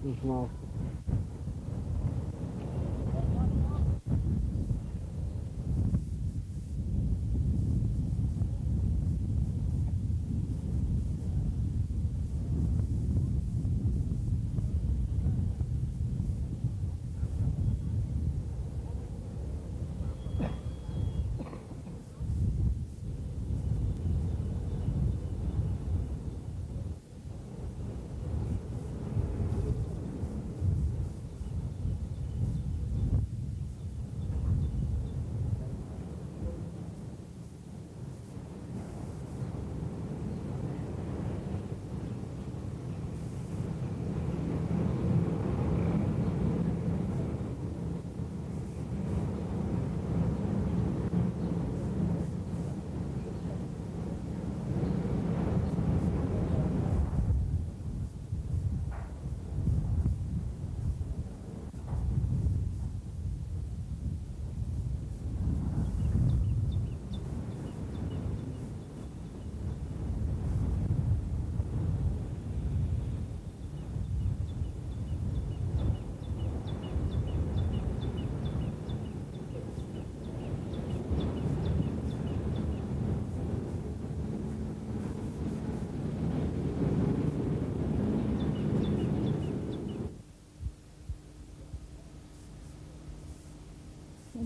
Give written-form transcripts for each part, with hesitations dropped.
មក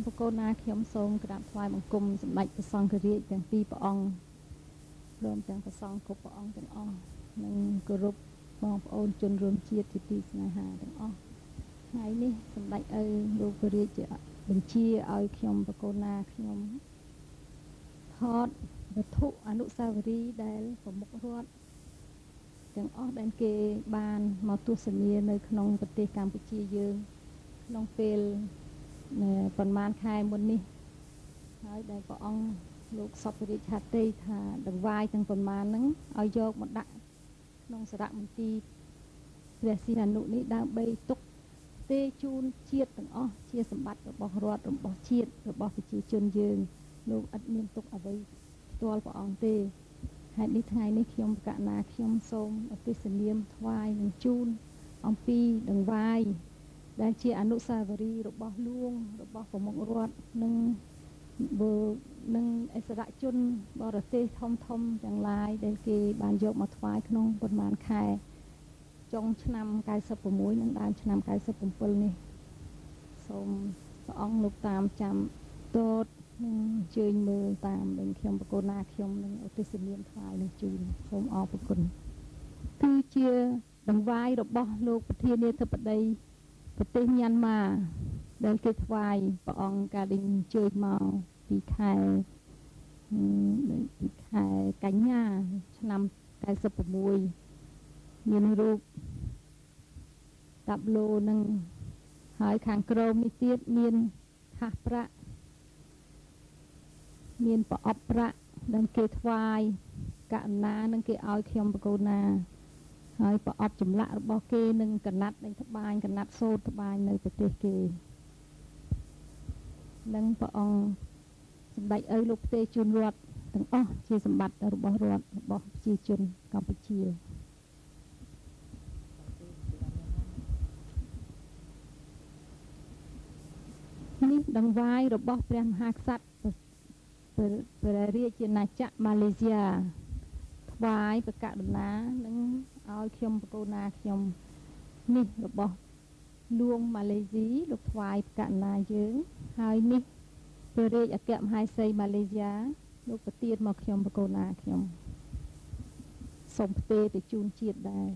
បកូនណាខ្ញុំសូមក្រាបថ្វាយបង្គំសម្ដេចព្រះសង្ឃរាជទាំងពីរព្រះអង្គព្រមទាំងព្រះសង្ឃគ្រប់ព្រះអង្គទាំងអស់និងគោរពបងប្អូនជនរួមជាតិជាទីស្នេហាទាំងអស់ថ្ងៃនេះសម្ដេចឪលោកព្រះរាជបញ្ជាឲ្យខ្ញុំបកូនណាខ្ញុំថតវត្ថុអនុស្សាវរីយ៍ដែលប្រមុខរដ្ឋទាំងអស់ដែលគេបានមកទស្សនានៅក្នុងប្រទេសកម្ពុជាយើងក្នុងពេលប៉ុន្មានខែមុននេះហើយដែលព្រះអង្គលោកសពរាជហត្ថីថាដង្វាយទាំងប៉ុន្មានហ្នឹងឲ្យយកមកដាក់ក្នុងសារមន្ទីរព្រះសីហនុនេះដើម្បីទុកទេជូនជាតិទាំងអស់ជាសម្បត្តិរបស់រដ្ឋរបស់ជាតិរបស់ប្រជាជនយើងលោកឥតមានទុកអ្វីផ្ទាល់ព្រះអង្គទេហេតុនេះថ្ងៃនេះខ្ញុំកណាខ្ញុំសូមឧទ្ទិសនាមថ្វាយនឹងជូនអំពីដង្វាយដែលជាអនុស្សាវរីយ៍របស់ហ្លួងរបស់ប្រមុខរដ្ឋនិងអិសរាជជនបរទេសធំទាំងឡាយដែលគេបានយកមកថ្វាយក្នុងប៉ុន្មានខែចុងឆ្នាំ96និងដើមឆ្នាំ97នេះសូមព្រះអង្គលោកតាមចាំទតនិងអញ្ជើញមើលតាមនឹងខ្ញុំបកូនណាខ្ញុំនឹងឧទ្ទិសនាមថ្វាយនឹងជូនសូមអរគុណគឺជាដង្វាយរបស់លោកប្រធានាធិបតីប្រទេសមីយ៉ាន់ម៉ាដែលគេថ្វាយព្រះអង្គកាលអញ្ជើញមកពីខែកញ្ញាឆ្នាំ96មានរូបតាប់ឡូនឹងហើយខាងក្រោមនេះទៀតមានខាសប្រាក់មានប្រអប់ប្រាក់ដែលគេថ្វាយកណ្ណានឹងគេឲ្យខ្ញុំបកូនណាហើយប្រអប់ចម្លាក់របស់គេនឹងកណាត់នៃត្បាញកណាត់សូត្រត្បាញនៅប្រទេសគេនិងព្រះអង្គសម្ដេចឪលោកផ្ទេរជូនរដ្ឋទាំងអស់ជាសម្បត្តិរបស់រដ្ឋរបស់ប្រជាជនកម្ពុជានេះដង្វាយរបស់ព្រះមហាក្សត្រព្រះរាជាណាចក្រម៉ាឡេស៊ីថ្វាយប្រកាសដំណើរនឹងឲ្យខ្ញុំបកូនណាខ្ញុំនេះរបស់លួងម៉ាឡេស៊ីលោកថ្វាយប្រកាសដំណើរយើងហើយនេះព្រះរាជអគ្គមហេសីម៉ាឡេស៊ីលោកប្រទានមកខ្ញុំបកូនណាខ្ញុំសូមផ្ទេរទៅជូនជាតិដែរ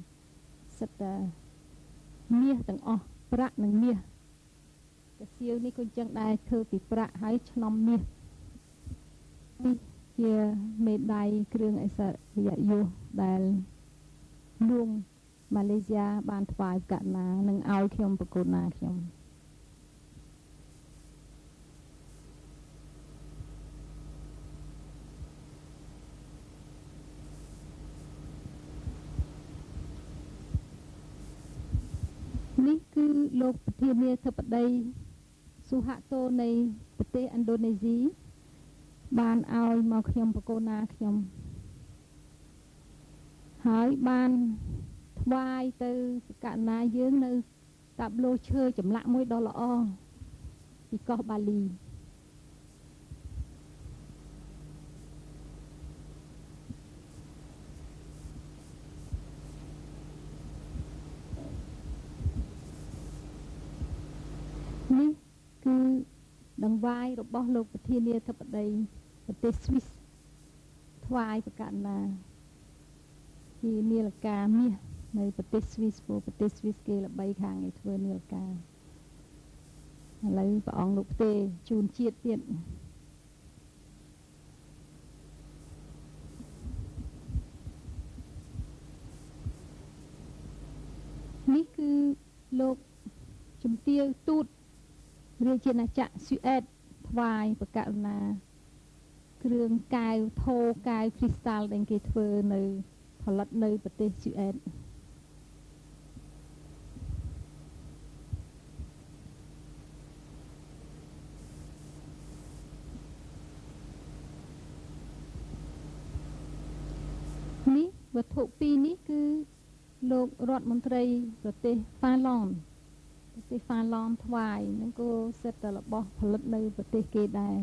សិតតែមាសទាំងអស់ប្រាក់និងមាសកាសៀវនេះក៏អញ្ចឹងដែរធ្វើពីប្រាក់ហើយឆ្នំមាសនេះជាមេដាយគ្រឿងអិសរិយយសដែលលួងម៉ាឡេស៊ីបានថ្វាយកណ្ណានឹងឲ្យខ្ញុំបកូនណាខ្ញុំនេះគឺលោកប្រធានាធិបតីស៊ូហាតូនៃប្រទេសឥណ្ឌូនេស៊ីបានឲ្យមកខ្ញុំបកូនណាខ្ញុំហើយបាន ថ្វាយទៅកណ្ណាយើងនៅតាប់លោឈើចម្លាក់មួយដ៏ល្អពីកោះបាលីនេះគឺដង្វាយរបស់លោកប្រធានាធិបតីប្រទេសស្វីសថ្វាយប្រកាសណាជានាឡិកាមាសនៅប្រទេសស្វីសព្រោះប្រទេសស្វីសគេល្បីខាងឯធ្វើនាឡិកាឥឡូវព្រះអង្គលោកផ្ទេរជូនជាតិទៀតនេះគឺលោកជំទាវទូតរាជាណាចក្រស៊ុយអែតថ្វាយប្រកាសណាគ្រឿងកែវថូកែវគ្រីស្តាល់ដែលគេធ្វើនៅផលិតនៅប្រទេសស៊ុយអែតនេះវត្ថុពីរនេះគឺលោករដ្ឋមន្ត្រីប្រទេសហ្វាឡង់ប្រទេសហ្វាឡង់ថ្វាយនឹងក៏សិតតែរបស់ផលិតនៅប្រទេសគេដែរ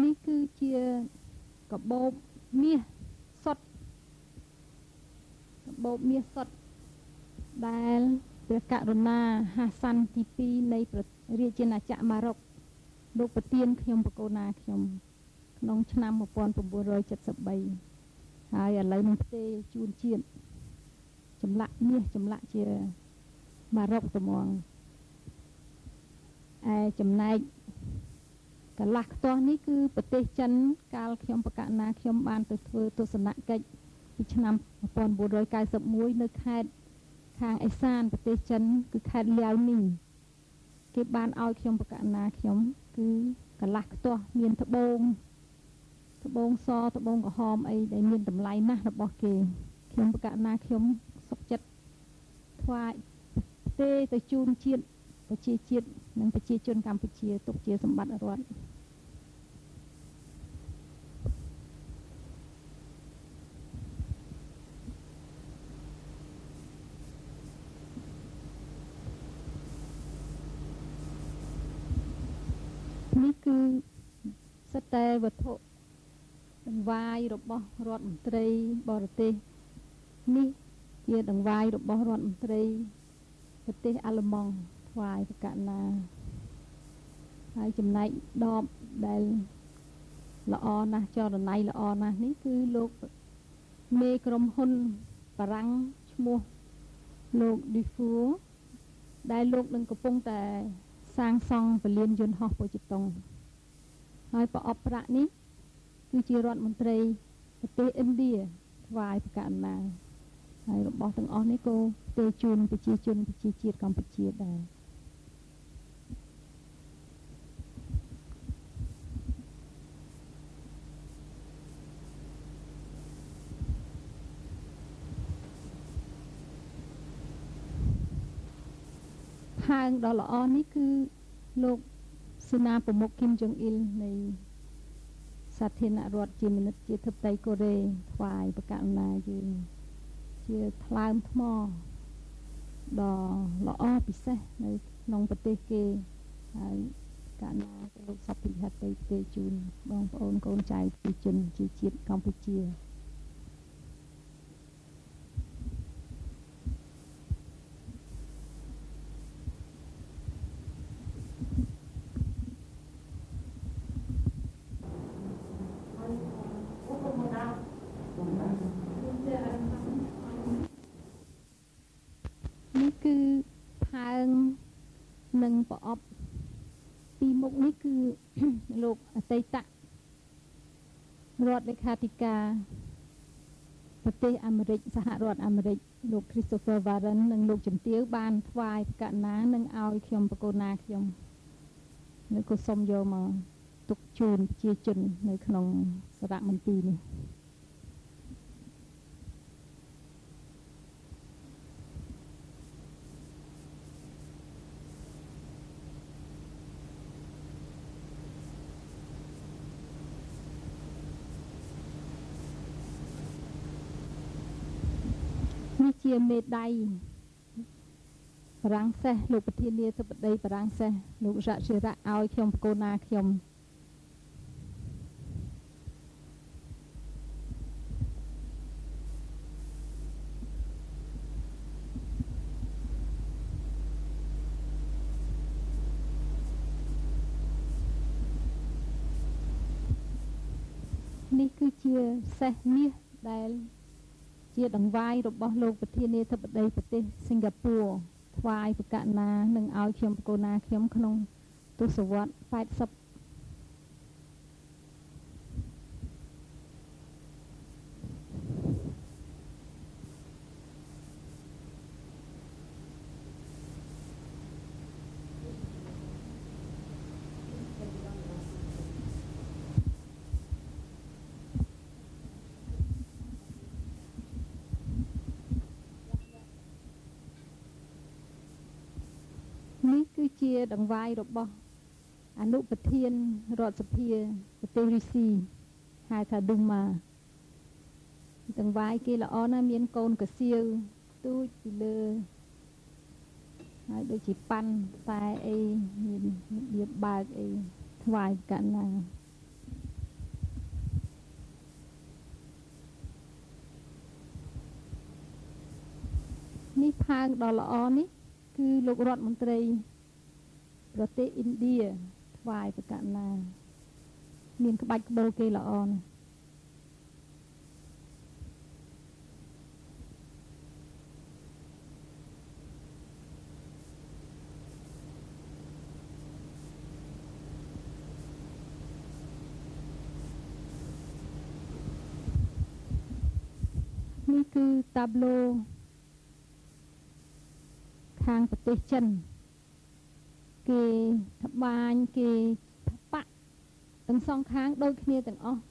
នេះគឺជាកបោបមាសសុទ្ធកបោបមាសសុទ្ធដែលព្រះករុណាហាសាន់ទី2នៃរាជាណាចក្រម៉ារ៉ុកលោកប្រទានខ្ញុំបកូណាខ្ញុំក្នុងឆ្នាំ1973ហើយឥឡូវនឹងផ្ទេរជូនជាតិចម្លាក់មាសចម្លាក់ជាម៉ារ៉ុកត្មងចំណែកកន្លះខ្ទាស់នេះគឺប្រទេសចិនកាលខ្ញុំបកណាខ្ញុំបានទៅធ្វើទស្សនកិច្ចពីឆ្នាំ1991នៅខេត្តខាងឦសានប្រទេសចិនគឺខេត្តលាវនីគេបានឲ្យខ្ញុំបកណាខ្ញុំគឺកន្លះខ្ទាស់មានត្បូងសត្បូងក្រហមអីដែលមានតម្លៃណាស់របស់គេខ្ញុំបកណាខ្ញុំសុខចិត្តថ្វាយទេទៅជូនជាតិប្រជាជាតិនិងប្រជាជនកម្ពុជាទុកជាសម្បត្តិរដ្ឋនេះគឺសិតតែវត្ថុដង្វាយរបស់រដ្ឋមន្ត្រីបរទេសនេះជាដង្វាយរបស់រដ្ឋមន្ត្រីប្រទេសអាល្លឺម៉ង់ថ្វាយប្រកាសណាហើយចំណែកដបដែលល្អណាស់ចរណៃល្អណាស់នេះគឺលោកមេក្រុមហ៊ុនបារាំងឈ្មោះលោកឌីហ្វូដែលលោកនឹងកំពុងតែសាងសង់ពលានយន្តហោះប៉ូជិតុងហើយប្រអប់ប្រាក់នេះគឺជារដ្ឋមន្ត្រីប្រទេសឥណ្ឌាថ្វាយប្រកាសណាហើយរបស់ទាំងអស់នេះក៏ទេជូនប្រជាជនប្រជាជាតិកម្ពុជាដែរផើងដ៏ល្អនេះគឺលោកសេនាប្រមុខគីមចុងអ៊ីលនៃសាធារណរដ្ឋជាមានិតជាធិបតីកូរ៉េថ្វាយប្រកាសណាយើងជាថ្លើមថ្មដ៏ល្អពិសេសនៅក្នុងប្រទេសគេហើយកាលណាលោកសព្វហត្ថទេជូនបងប្អូនកូនចៅប្រជាជនជាជាតិកម្ពុជានេះគឺផើងនិងប្រអប់ពីមុខនេះគឺលោកអតីតរដ្ឋលេខាធិការប្រទេសអាមេរិកសហរដ្ឋអាមេរិកលោក Christopher Warren និងលោកជំទាវបានថ្វាយប្រកាសណានិងឲ្យខ្ញុំបកូនណាខ្ញុំនៅក៏សូមយកមកទុកជូនប្រជាជននៅក្នុងសារមន្ទីរនេះ ជាមេដៃបារាំងសេះលោកប្រធានាធិបតីបារាំងសេះលោករៈជារៈឲ្យខ្ញុំបកូនណាខ្ញុំនេះគឺជាសេះមាសដែលជាដង្វាយរបស់លោកប្រធានាធិបតីប្រទេសសិង្ហបុរីថ្វាយប្រកាសណានឹងឲ្យខ្ញុំបកូនណាខ្ញុំក្នុងទសវត្ស80នេះគឺជាដង្វាយរបស់អនុប្រធានរដ្ឋសភាប្រទេសរុស្ស៊ីហៅថាឌូម៉ាដង្វាយគេល្អណាស់មានកូនកសៀវទូចពីលើហើយដូចជាប៉ាន់តែអីមានរបៀបបើកអីថ្វាយកណ្ណានេះផើងដ៏ល្អនេះគឺលោករដ្ឋមន្ត្រីប្រទេសឥណ្ឌាថ្វាយប្រកាសណាមានក្បាច់ក្បូរគេល្អណាស់នេះគឺតាប្លូខាងប្រទេសចិនគេត្បាញគេប៉ាក់ទាំងសងខាងដូចគ្នាទាំងអស់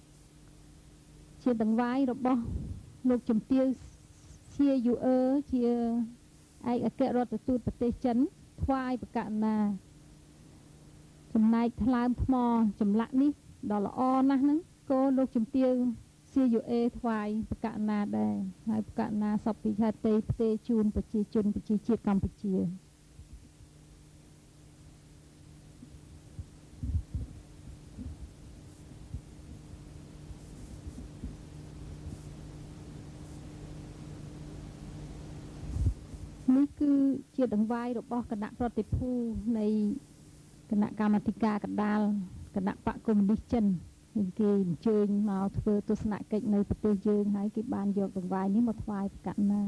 ជាដង្វាយរបស់លោកជំទាវសៀយូអឺជាឯកអគ្គរដ្ឋទូតប្រទេសចិនថ្វាយប្រកាសណាចំណែកថ្លើមថ្មចម្លាក់នេះដ៏ល្អណាស់ហ្នឹងក៏លោកជំទាវសៀយូអេថ្វាយប្រកាសណាដែរហើយប្រកាសណាសពពីថាទេផ្ទេជូនប្រជាជនប្រជាជាតិកម្ពុជានេះគឺជាដង្វាយរបស់គណៈប្រតិភូនៃគណៈកម្មាធិការកណ្ដាលគណៈបកកុម្មុយនីសចិនគេអញ្ជើញមកធ្វើទស្សនកិច្ចនៅប្រទេសយើងហើយគេបានយកដង្វាយនេះមកថ្វាយប្រកាសណា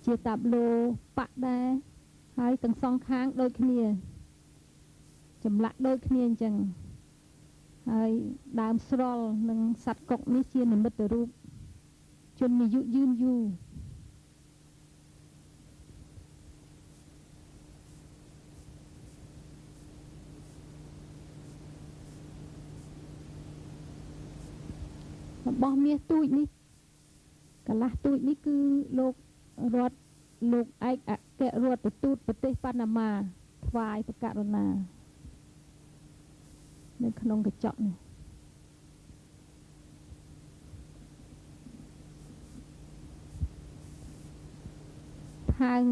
ជាតាប្លូប៉ាក់ដែរហើយទាំងសងខាងដូចគ្នាចម្លាក់ដូចគ្នាអញ្ចឹងហើយដើមស្រល់និងសត្វកុកនេះជានិមិត្តរូបជនអាយុយឺនយូររបស់មាសទូចនេះកន្លះទូចនេះគឺលោកឯកអគ្គរដ្ឋទូតប្រទេសប៉ាណាម៉ាថ្វាយប្រកាសណានៅក្នុងកញ្ចក់នេះផើង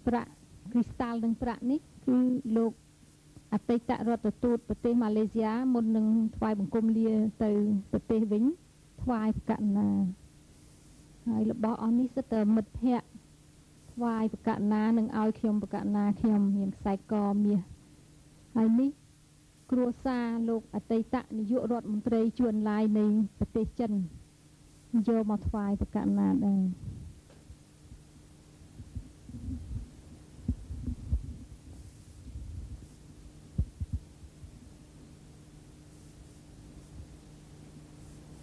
ប្រាក់គ្រីស្តាល់និងប្រាក់នេះគឺលោកអតីតរដ្ឋទូតប្រទេសម៉ាឡេស៊ីមុននឹងថ្វាយបង្គំលាទៅប្រទេសវិញថ្វាយប្រកាសណាហើយរបស់អស់នេះសិតតែមិត្តភ័ក្តិថ្វាយប្រកាសណានឹងឲ្យខ្ញុំប្រកាសណាខ្ញុំមានខ្សែកមាសហើយនេះគ្រួសារលោកអតីតនាយករដ្ឋមន្ត្រីជួនឡាយនៃប្រទេសចិនយកមកថ្វាយប្រកាសណាដែរ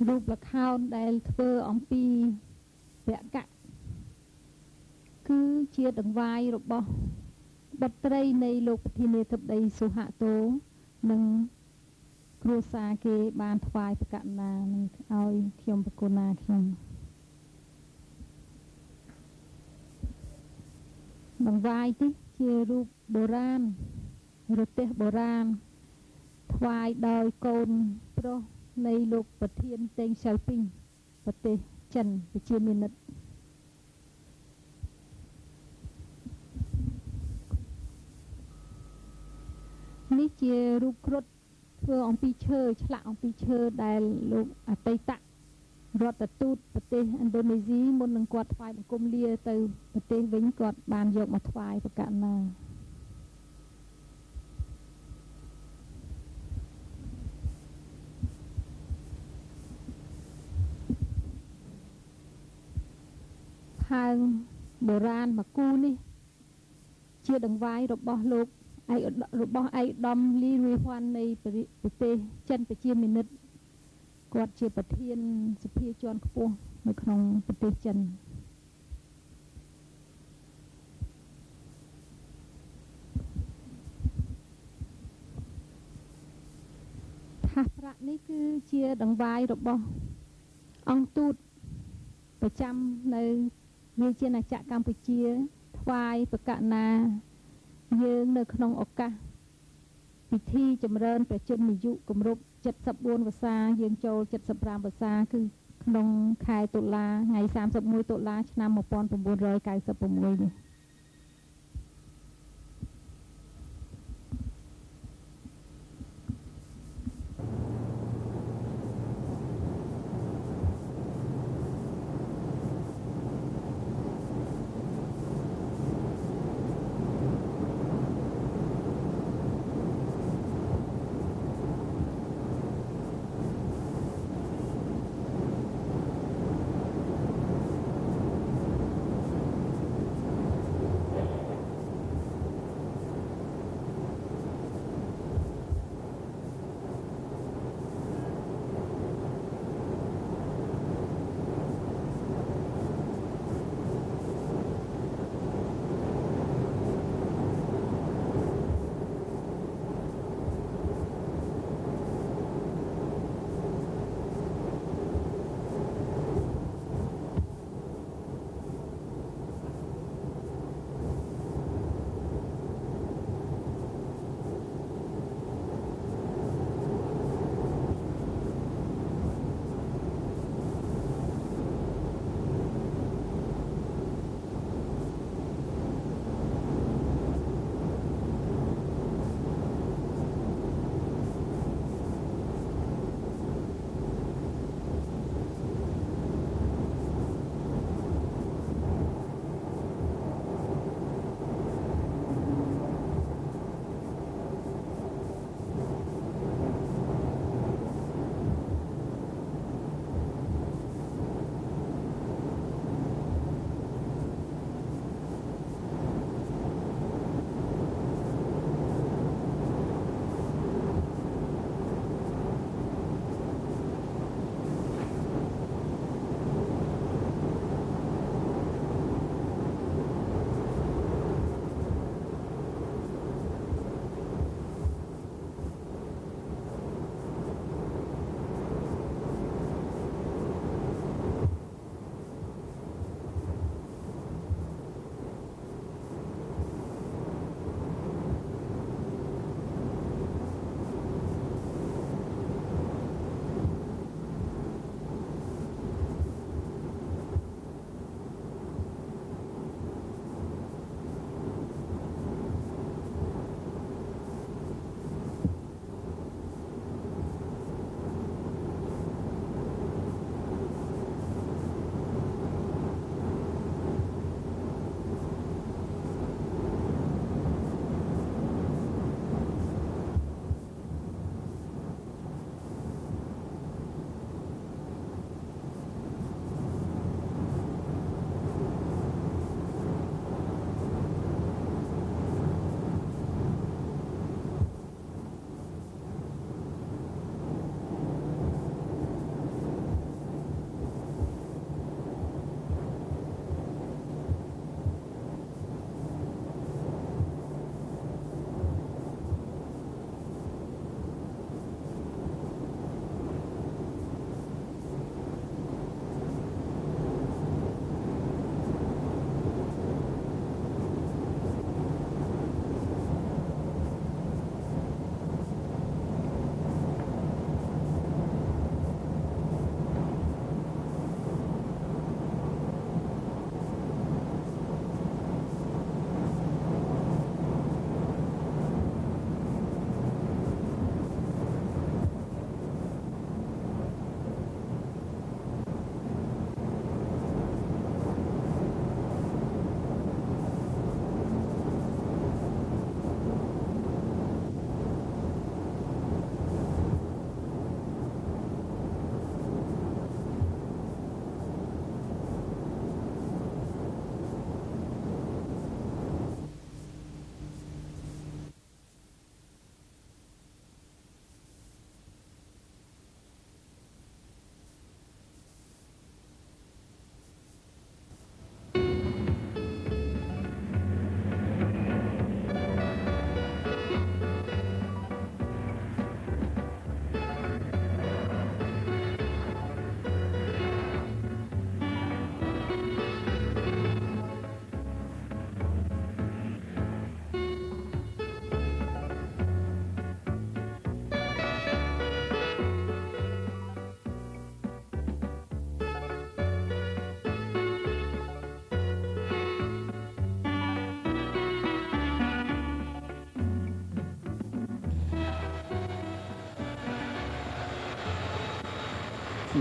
រូបល្ខោនដែលធ្វើអំពីវគ្គគឺជាដង្វាយរបស់បុត្រីនៃលោកប្រធានាធិបតីសុហាតូនិងគ្រួសារគេបានថ្វាយប្រកាសណានឹងឲ្យខ្ញុំប្រគុណណាខ្ញុំដង្វាយនេះជារូបបុរាណរទេះបុរាណថ្វាយដោយកូនប្រុសនៃលោកប្រធានតេងសៅពីងប្រទេសចិនប្រជាមានិត នេះជារូបគ្រុឌធ្វើអំពីឈើឆ្លាក់អំពីឈើដែលលោកអតីតរដ្ឋទូតប្រទេសឥណ្ឌូនេស៊ីមុននឹងគាត់ថ្វាយបង្គំលាទៅប្រទេសវិញគាត់បានយកមកថ្វាយប្រកាសណាផើងបុរាណមកគូនេះជាដង្វាយរបស់លោករបស់ឯកឧត្តមលីរុយហ៊ុននៃប្រទេសចិនប្រជាមានិតគាត់ជាប្រធានសភាជាន់ខ្ពស់នៅក្នុងប្រទេសចិនថាសប្រាក់នេះគឺជាដង្វាយរបស់អង្គទូតប្រចាំនៅរាជាណាចក្រកម្ពុជាថ្វាយប្រកាសណាយើងនៅក្នុងឱកាសពិធីចម្រើនព្រះជន្មាយុគម្រប់74វស្សាយើងចូល75វស្សាគឺក្នុងខែតុលាថ្ងៃ31តុលាឆ្នាំ1996នេះ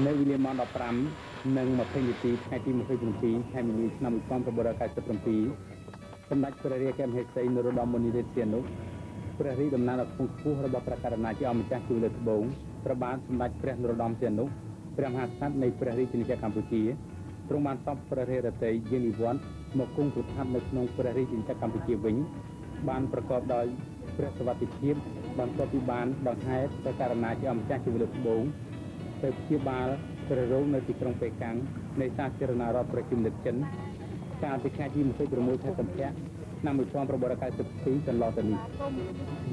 នៅវេលាម៉ោង 15:20 នាទីថ្ងៃទី 27 ខែមីនាឆ្នាំ 1997 សម្ដេចព្រះរាជកែមហេសីនរោត្តម មុនិរាជសីហនុព្រះរាជតំណាងដ៏ខ្ពង់ខ្ពស់របស់ព្រះករុណាជាអម្ចាស់ជួរលើត្បូងព្រះបាទសម្ដេចព្រះនរោត្តមសីហនុព្រះមហាក្សត្រនៃព្រះរាជាណាចក្រកម្ពុជាទ្រង់បានសពព្រះរាជរតីយាងនិវត្តន៍មកគង់ប្រថាប់នៅក្នុងព្រះរាជាណាចក្រកម្ពុជាវិញបានប្រកបដោយព្រះសវត្ថិភាពបានស្បពីបានដង្ហែព្រះករុណាជាអម្ចាស់ជួរលើត្បូងទៅព្យាបាលព្រះរោងនៅទីក្រុងប៉េកាំងនៃសាធារណរដ្ឋប្រជាមានិតចិនកាលពីថ្ងៃទី 26 ខែកុម្ភៈឆ្នាំ 1992 កន្លងទៅនេះ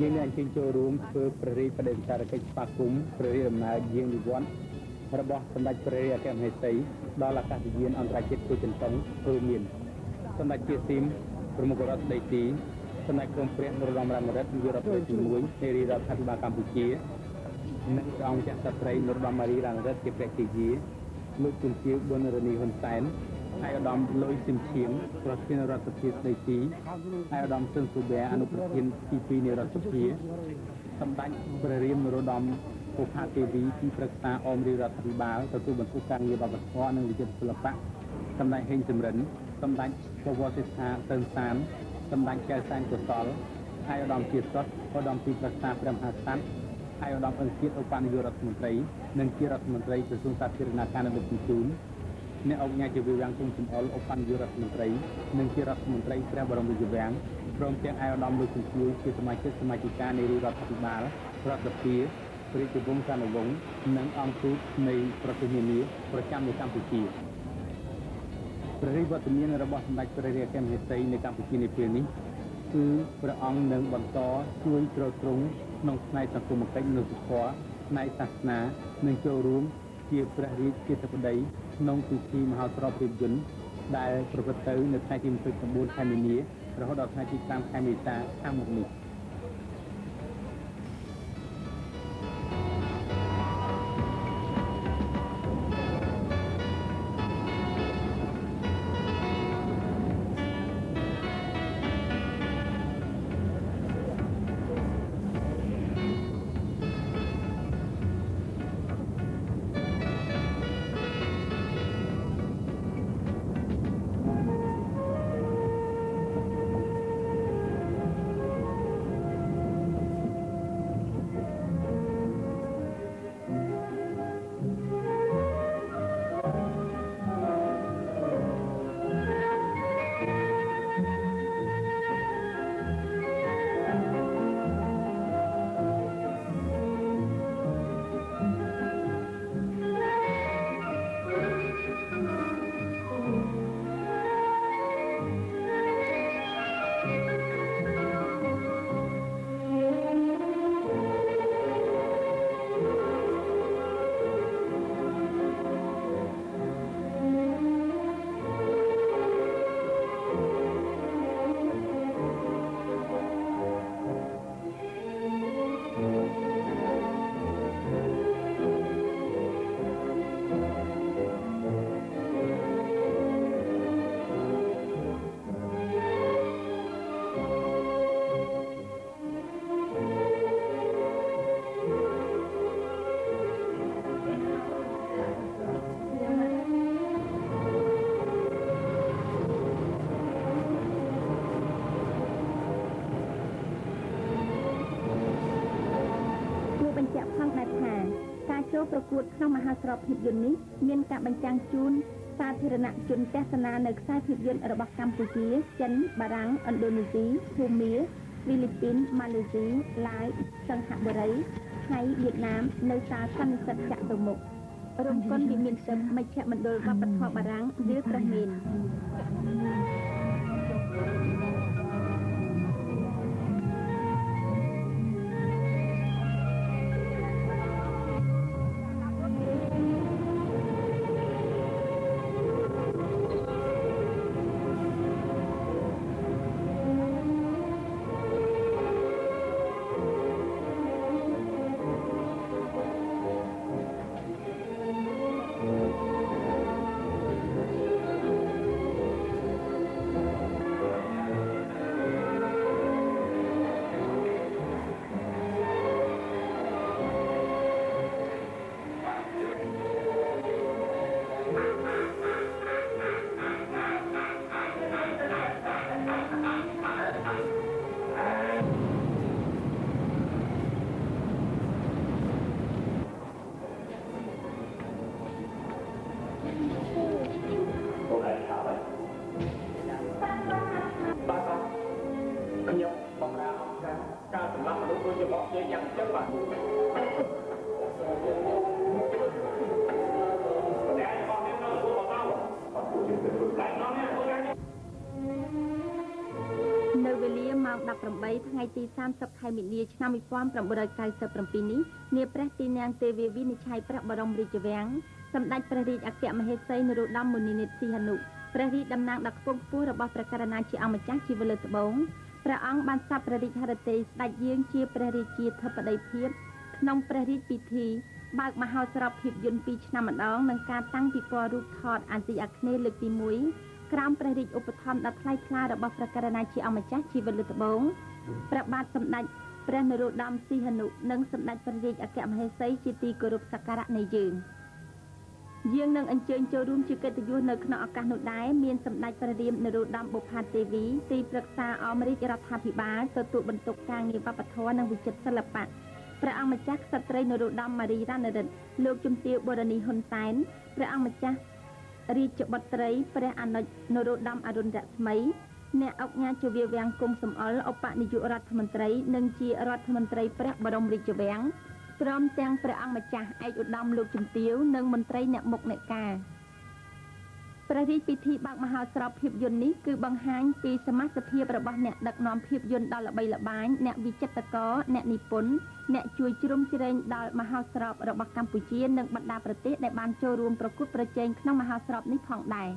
យើងនឹងអញ្ជើញចូលរួមធ្វើព្រះរាជបដិសណ្ឋារកិច្ចស្វាគមន៍ព្រះរាជដំណើរយាងនិវត្តន៍របស់សម្ដេចព្រះរាជអគ្គមហេសីដល់អាកាសយានអន្តរជាតិគូចិនតុងគឺមានសម្ដេចជាស៊ីមប្រមុខរដ្ឋស្ដីទីសម្ដេចក្រមព្រះនរោត្តម រណរដ្ឋនាយករដ្ឋមន្ត្រីទី1នៃរដ្ឋាភិបាលកម្ពុជានិងព្រះអង្គម្ចាស់ស្ត្រីនរោត្តម ម៉ារី រណរដ្ឋជាព្រះជាយាលោកជំទាវ ប៊ុនរនីហ៊ុនសែនឯកឧត្តម លុយស៊ីមឈៀងប្រធានរដ្ឋសភាស្ដីទីឯកឧត្តម ស៊ិនស៊ូប៊ែអនុប្រធានទី2នៃរដ្ឋសភាសម្ដេចព្រះរាមនរោត្តម ពុផាទេវីទីប្រឹក្សាអមរាជរដ្ឋាភិបាលទទួលបន្ទុកការងារវប្បធម៌និងវិចិត្រសិល្បៈសម្ដេចហេងសំរិនសម្ដេចបវរសេដ្ឋាសឿនសានសម្ដេចកែវសែនកុសលឯកឧត្តមជាសុតឧត្តមទីប្រឹក្សាព្រះមហាក្សត្រឯកឧត្តមអង្គជាតិឧបនាយករដ្ឋមន្ត្រីនិងជារដ្ឋមន្ត្រីក្រសួងសាធារណការនិងដឹកជញ្ជូនអ្នកអង្គញាជាវិវាំងគុំចំអល់ឧបនាយករដ្ឋមន្ត្រីនិងជារដ្ឋមន្ត្រីព្រះបរមរាជវាំងព្រមទាំងឯកឧត្តមលោកជំទាវជាសមាជិកសមាជិកានៃរដ្ឋាភិបាលរដ្ឋសភាព្រះរាជវង្សានុវង្សនិងអង្គទូតនៃប្រទេសនានាប្រចាំនៅកម្ពុជាព្រះរាជវត្តមានរបស់សម្ដេចព្រះរាជអគ្គមហេសីនៅកម្ពុជានាពេលនេះគឺព្រះអង្គនឹងបន្តជួយទ្រទ្រង់ក្នុងផ្នែកសង្គមគិច្ចនិងសុខភាពផ្នែកសាសនានិងចូលរួមជាព្រះរាជាធិបតីក្នុងពិធីមហោស្រពភាពយន្តដែលប្រព្រឹត្តទៅនៅថ្ងៃទី 29 ខែមីនារហូតដល់ថ្ងៃទី 5 ខែមេសាខាងមុខនេះប្រកួតក្នុងមហាស្រពភាពយន្តនេះមានការបញ្ចាំងជូនសាធារណជនទស្សនានៅខ្សែភាពយន្តរបស់កម្ពុជាចិនបារាំងឥណ្ឌូនេស៊ីភូមាហ្វីលីពីនម៉ាឡេស៊ីឡាវសិង្ហបុរីថៃវៀតណាមនៅសាលសន្និសីទចតុមុខរំគុណវិមានសិទ្ធិមជ្ឈមណ្ឌលវប្បធម៌បារាំងវាលព្រះមាន ការសម្លាប់មនុស្សដូចជាបកជាយ៉ាងចឹងបាទនៅវេលាម៉ោង 18 ថ្ងៃទី 30 ខែមីនា ឆ្នាំ 1997 នេះនាព្រះទីនាំងទេវាវិនិច្ឆ័យព្រះបរមរាជវាំងសម្ដេចព្រះរាជអគ្គមហេសីនរោត្តម មុនិនាថ សីហនុ ព្រះរាជតំណាងដ៏ខ្ពង់ខ្ពស់របស់ព្រះករុណាជាអម្ចាស់ជីវលើកត្បូងព្រះអង្គបានសព្វព្រះរាជហឫទ័យស្ដេចយាងជាព្រះរាជាធិបតីភាពក្នុងព្រះរាជពិធីបើកមហោស្រពភាពយន្ត2ឆ្នាំម្ដងនិងការតាំងពិព័រណ៍រូបថតអាស៊ីអាគ្នេយ៍លើកទី1ក្រោមព្រះរាជឧបត្ថម្ភដ៏ថ្លៃថ្លារបស់ព្រះករុណាជាអម្ចាស់ជីវលើកត្បូងព្រះបាទសម្ដេចព្រះនរោត្តម សីហនុនិងសម្ដេចព្រះរាជអគ្គមហេសីជាទីគោរពសក្ការៈនៃយើងនឹងអញ្ជើញចូលរួមជាកិត្តិយសនៅក្នុងឱកាសនោះដែរមានសម្ដេចព្រះរាមនរោត្តម បុប្ផាទេវីទីប្រឹក្សាអមរាជរដ្ឋាភិបាលទទួលបន្ទុកការងារវប្បធម៌និងវិចិត្រសិល្បៈព្រះអង្គម្ចាស់ក្សត្រីនរោត្តម ម៉ារីរ៉ានរិទ្ធលោកជំទាវ បូរនី ហ៊ុនសែនព្រះអង្គម្ចាស់រាជបុត្រីព្រះអនុជនរោត្តម អរុណរស្មីអ្នកអង្គញាជវាវាំងគុំសំអល់ឧបនាយករដ្ឋមន្ត្រីនិងជារដ្ឋមន្ត្រីព្រះបរមរាជវាំងព្រមទាំងព្រះអង្គម្ចាស់ឯកឧត្តមលោកជំទាវនិងមន្ត្រីអ្នកមុខអ្នកការព្រះរាជពិធីបើកមហោស្រពភាពយន្តនេះគឺបង្ហាញពីសមាជភាពរបស់អ្នកដឹកនាំភាពយន្តដ៏ល្បីល្បាញអ្នកវិចិត្រករអ្នកនិពន្ធអ្នកជួយជ្រោមជ្រែងដល់មហោស្រពរបស់កម្ពុជានិងបណ្ដាប្រទេសដែលបានចូលរួមប្រកួតប្រជែងក្នុងមហោស្រពនេះផងដែរ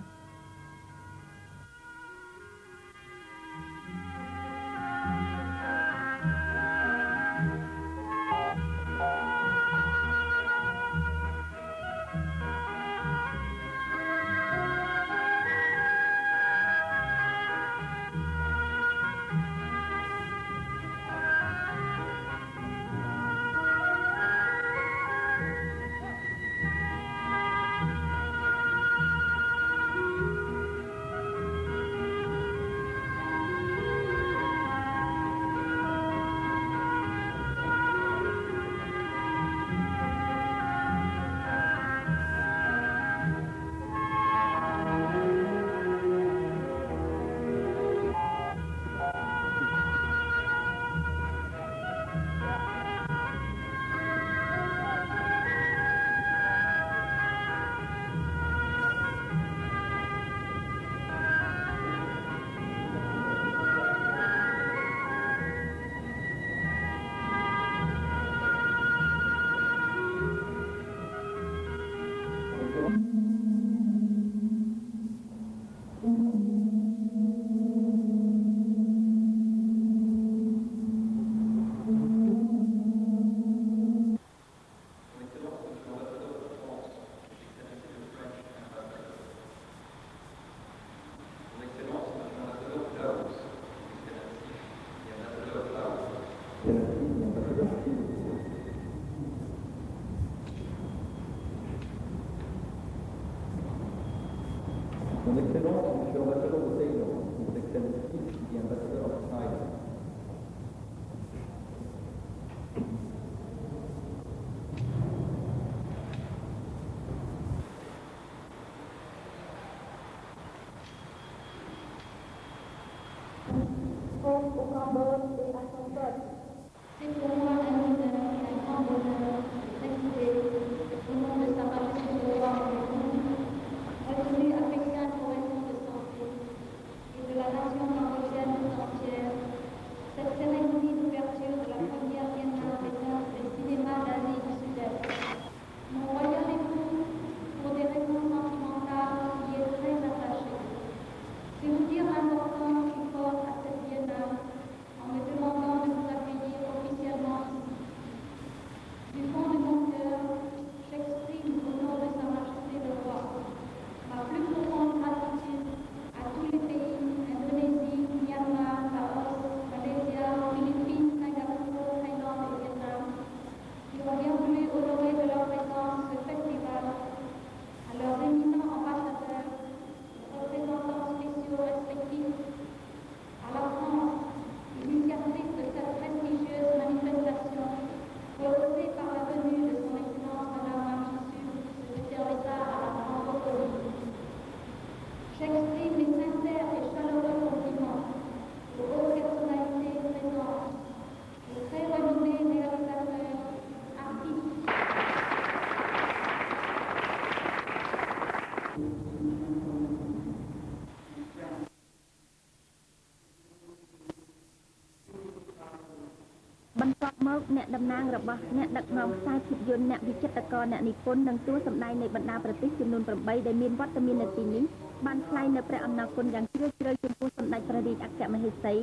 មកអ្នកតំណាងរបស់អ្នកដឹកនាំខ្សែភាពយន្តអ្នកវិចិត្រករអ្នកនិពន្ធនិងតួសម្ដែងនៃបណ្ដាប្រទេសចំនួន8ដែលមានវត្តមាននៅទីនេះបានថ្លែងនៅព្រះអំណរគុណយ៉ាងជ្រាលជ្រៅចំពោះសម្ដេចព្រះរាជអគ្គមហេសី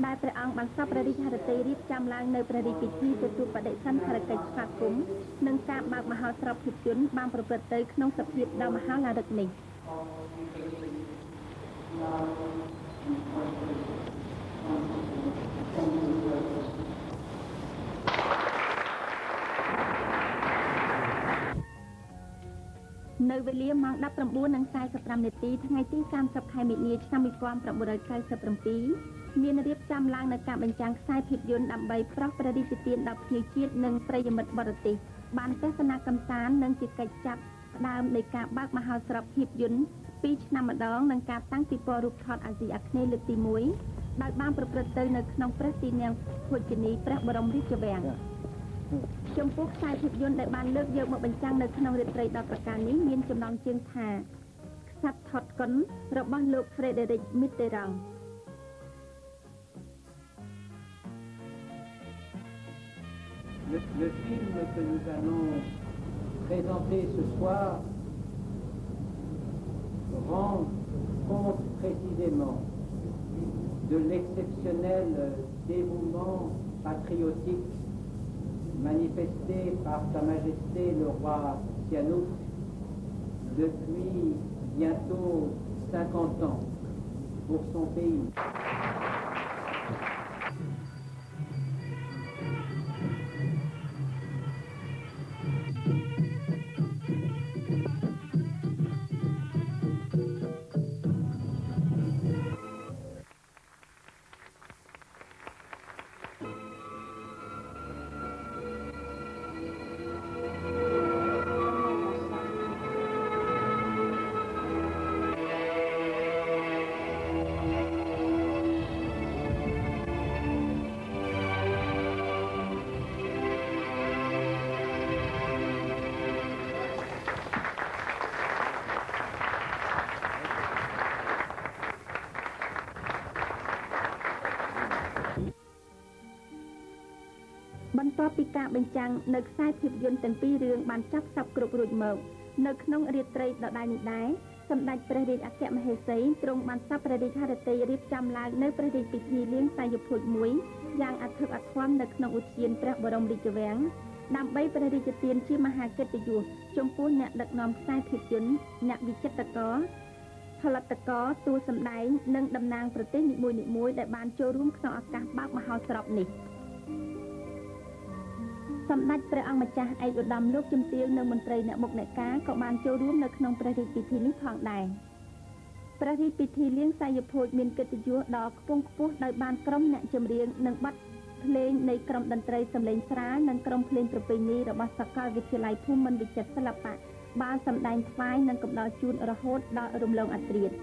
ដែលព្រះអង្គបានសពព្រះរាជហឫទ័យរៀបចំឡើងនៅព្រះរាជពិធីទទួលបដិសណ្ឋារកិច្ចស្វាគមន៍និងការបើកមហោស្រពភាពយន្តបានប្រព្រឹត្តទៅក្នុងសភាពដ៏មហោឡារិកនេះនៅវេលាម៉ោង 19:45 នាទីថ្ងៃទី30 ខែមីនាឆ្នាំ 1997 មានរៀបចំឡើងនៅការបញ្ចាំងខ្សែភាពយន្តដើម្បីប្រោសព្រះរាជទានដល់ភ្ញៀវជាតិនិងប្រិយមិត្តបរទេសបានទស្សនាកម្សាន្តនិងជាកិច្ចចាប់ផ្ដើមនៃការបើកមហោស្រពភាពយន្ត2ឆ្នាំម្ដងនិងការតាំងពិព័រណ៍រូបថតអាស៊ីអាគ្នេយ៍លើកទី1ដោយបានប្រព្រឹត្តទៅនៅក្នុងព្រះទីនាំងភោជនីព្រះបរមរាជវាំងចំពោះខ្សែភាពយន្តដែលបានលើកយកមកបញ្ចាំងនៅក្នុងរាត្រី10ប្រការនេះមានចំណងជើងថាខ្សាត់ថតកុនរបស់លោក Frédéric Mitterrand Le film que nous allons présenter ce soir rend compte précisément de l'exceptionnel dévouement patriotique manifesté par Sa Majesté le roi Sihanouk depuis bientôt 50 ans pour son pays.បន្ទាប់ពីការបញ្ចាំងនៅខ្សែភាពយន្តទាំងពីររឿងបានចាប់សពគ្រប់រួចមកនៅក្នុងរាត្រីដដែលនេះដែរសម្ដេចព្រះរាជអគ្គមហេសីទ្រង់បានសពព្រះរាជហឫទ័យរៀបចំឡើងនៅព្រះរាជពិធីលៀងសាយភោជមួយយ៉ាងអធិកអធមនៅក្នុងឧទ្យានព្រះបរមរាជវាំងដើម្បីព្រះរាជទានជាមហាកិត្តិយសចំពោះអ្នកដឹកនាំខ្សែភាពយន្តអ្នកវិចិត្រករផលិតករតួសម្ដែងនិងតំណាងប្រទេសនីមួយៗដែលបានចូលរួមក្នុងឱកាសបើកមហោស្រពនេះសម្ដេចព្រះអង្គម្ចាស់ឯកឧត្តមលោកជំទាវនិងមន្ត្រីអ្នកមុខអ្នកការក៏បានចូលរួមនៅក្នុងព្រះរាជពិធីនេះផងដែរព្រះរាជពិធីលៀងសាយភោជមានកិត្តិយសដ៏ខ្ពង់ខ្ពស់ដោយបានក្រុមអ្នកចម្រៀងនិងបទភ្លេងនៃក្រុមតន្ត្រីសម្លេងស្រាលនិងក្រុមភ្លេងប្រពៃណីរបស់សាកលវិទ្យាល័យភូមិន្ទវិចិត្រសិល្បៈបានសម្ដែងថ្វាយនិងកំដរជូនរហូតដល់រំលងអធ្រាត្រ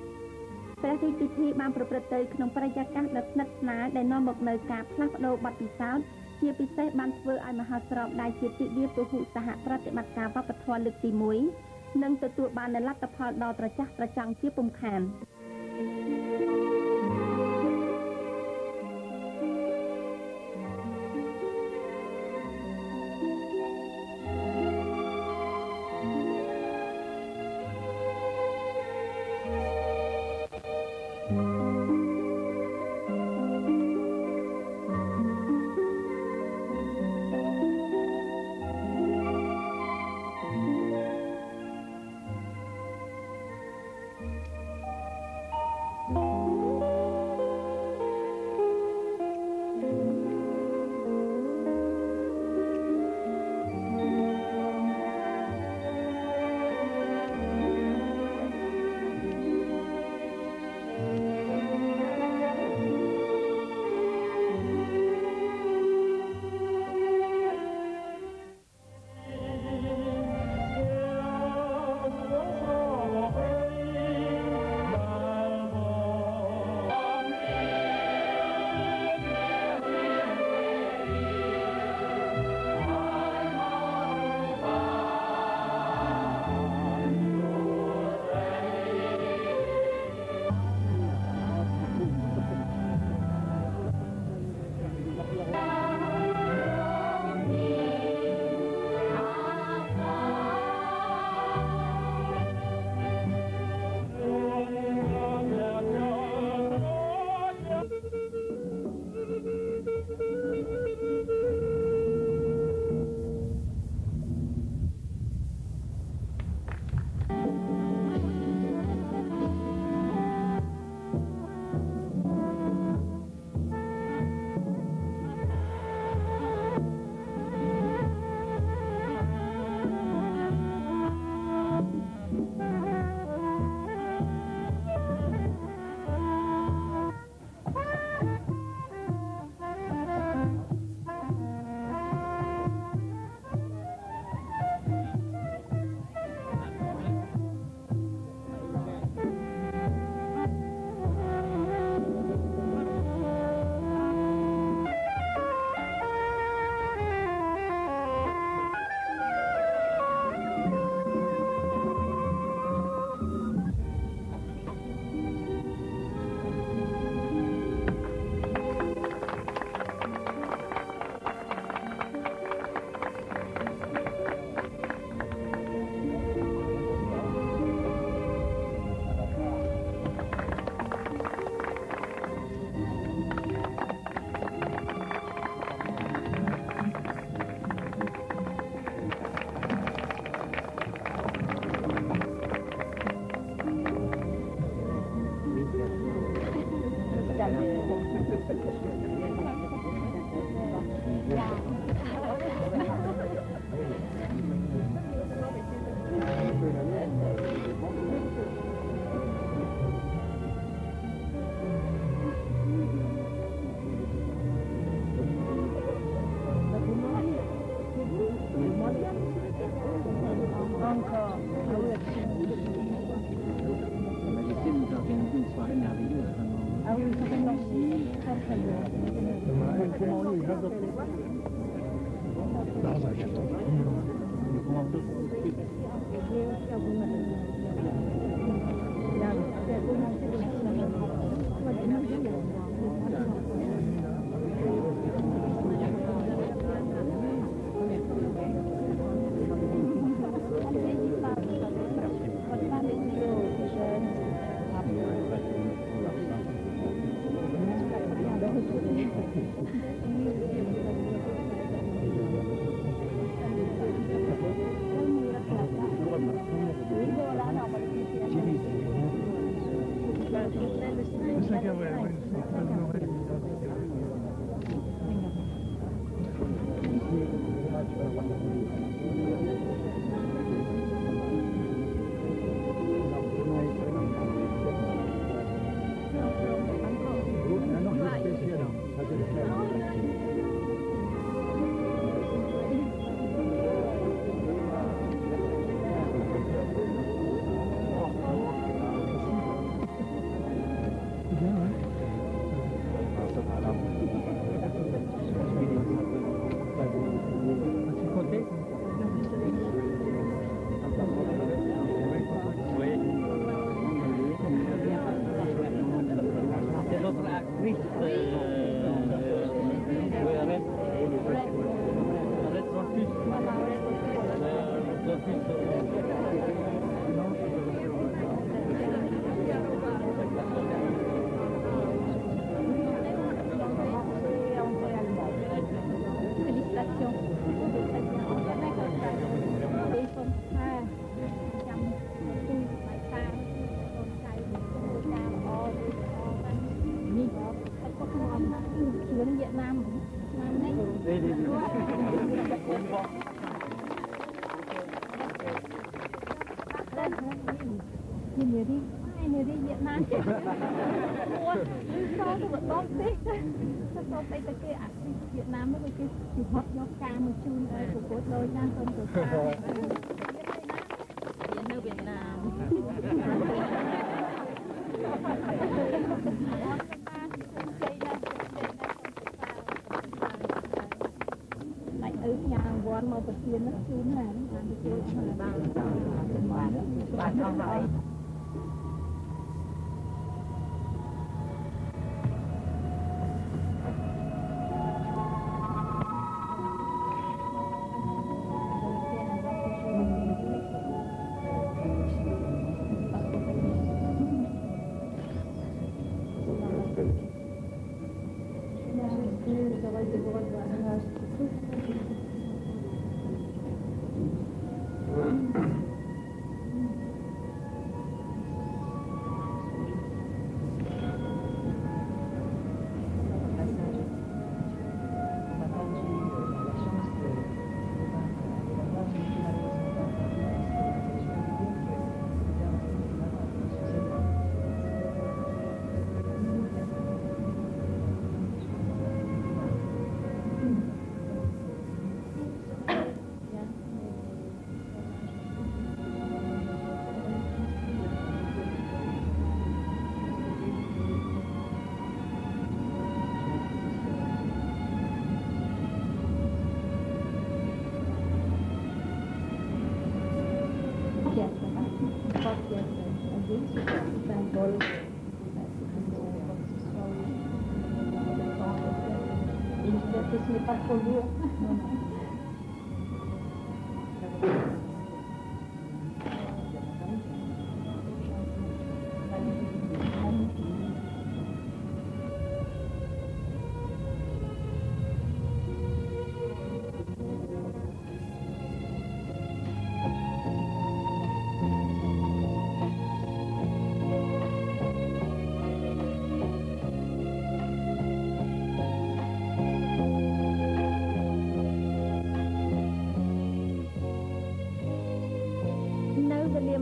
ព្រះរាជពិធីបានប្រព្រឹត្តទៅក្នុងបរិយាកាសដ៏ស្និទ្ធស្នាលដែលនាំមកនូវការផ្លាស់ប្ដូរបទពិសោធន៍ជាពិសេសបានធ្វើឲ្យមហោស្រពដែលជាទិវាពហុសហប្រតិបត្តិការវប្បធម៌លើកទី1និងទទួលបាននូវលទ្ធផលដ៏ត្រចះត្រចង់ជាពុំខាន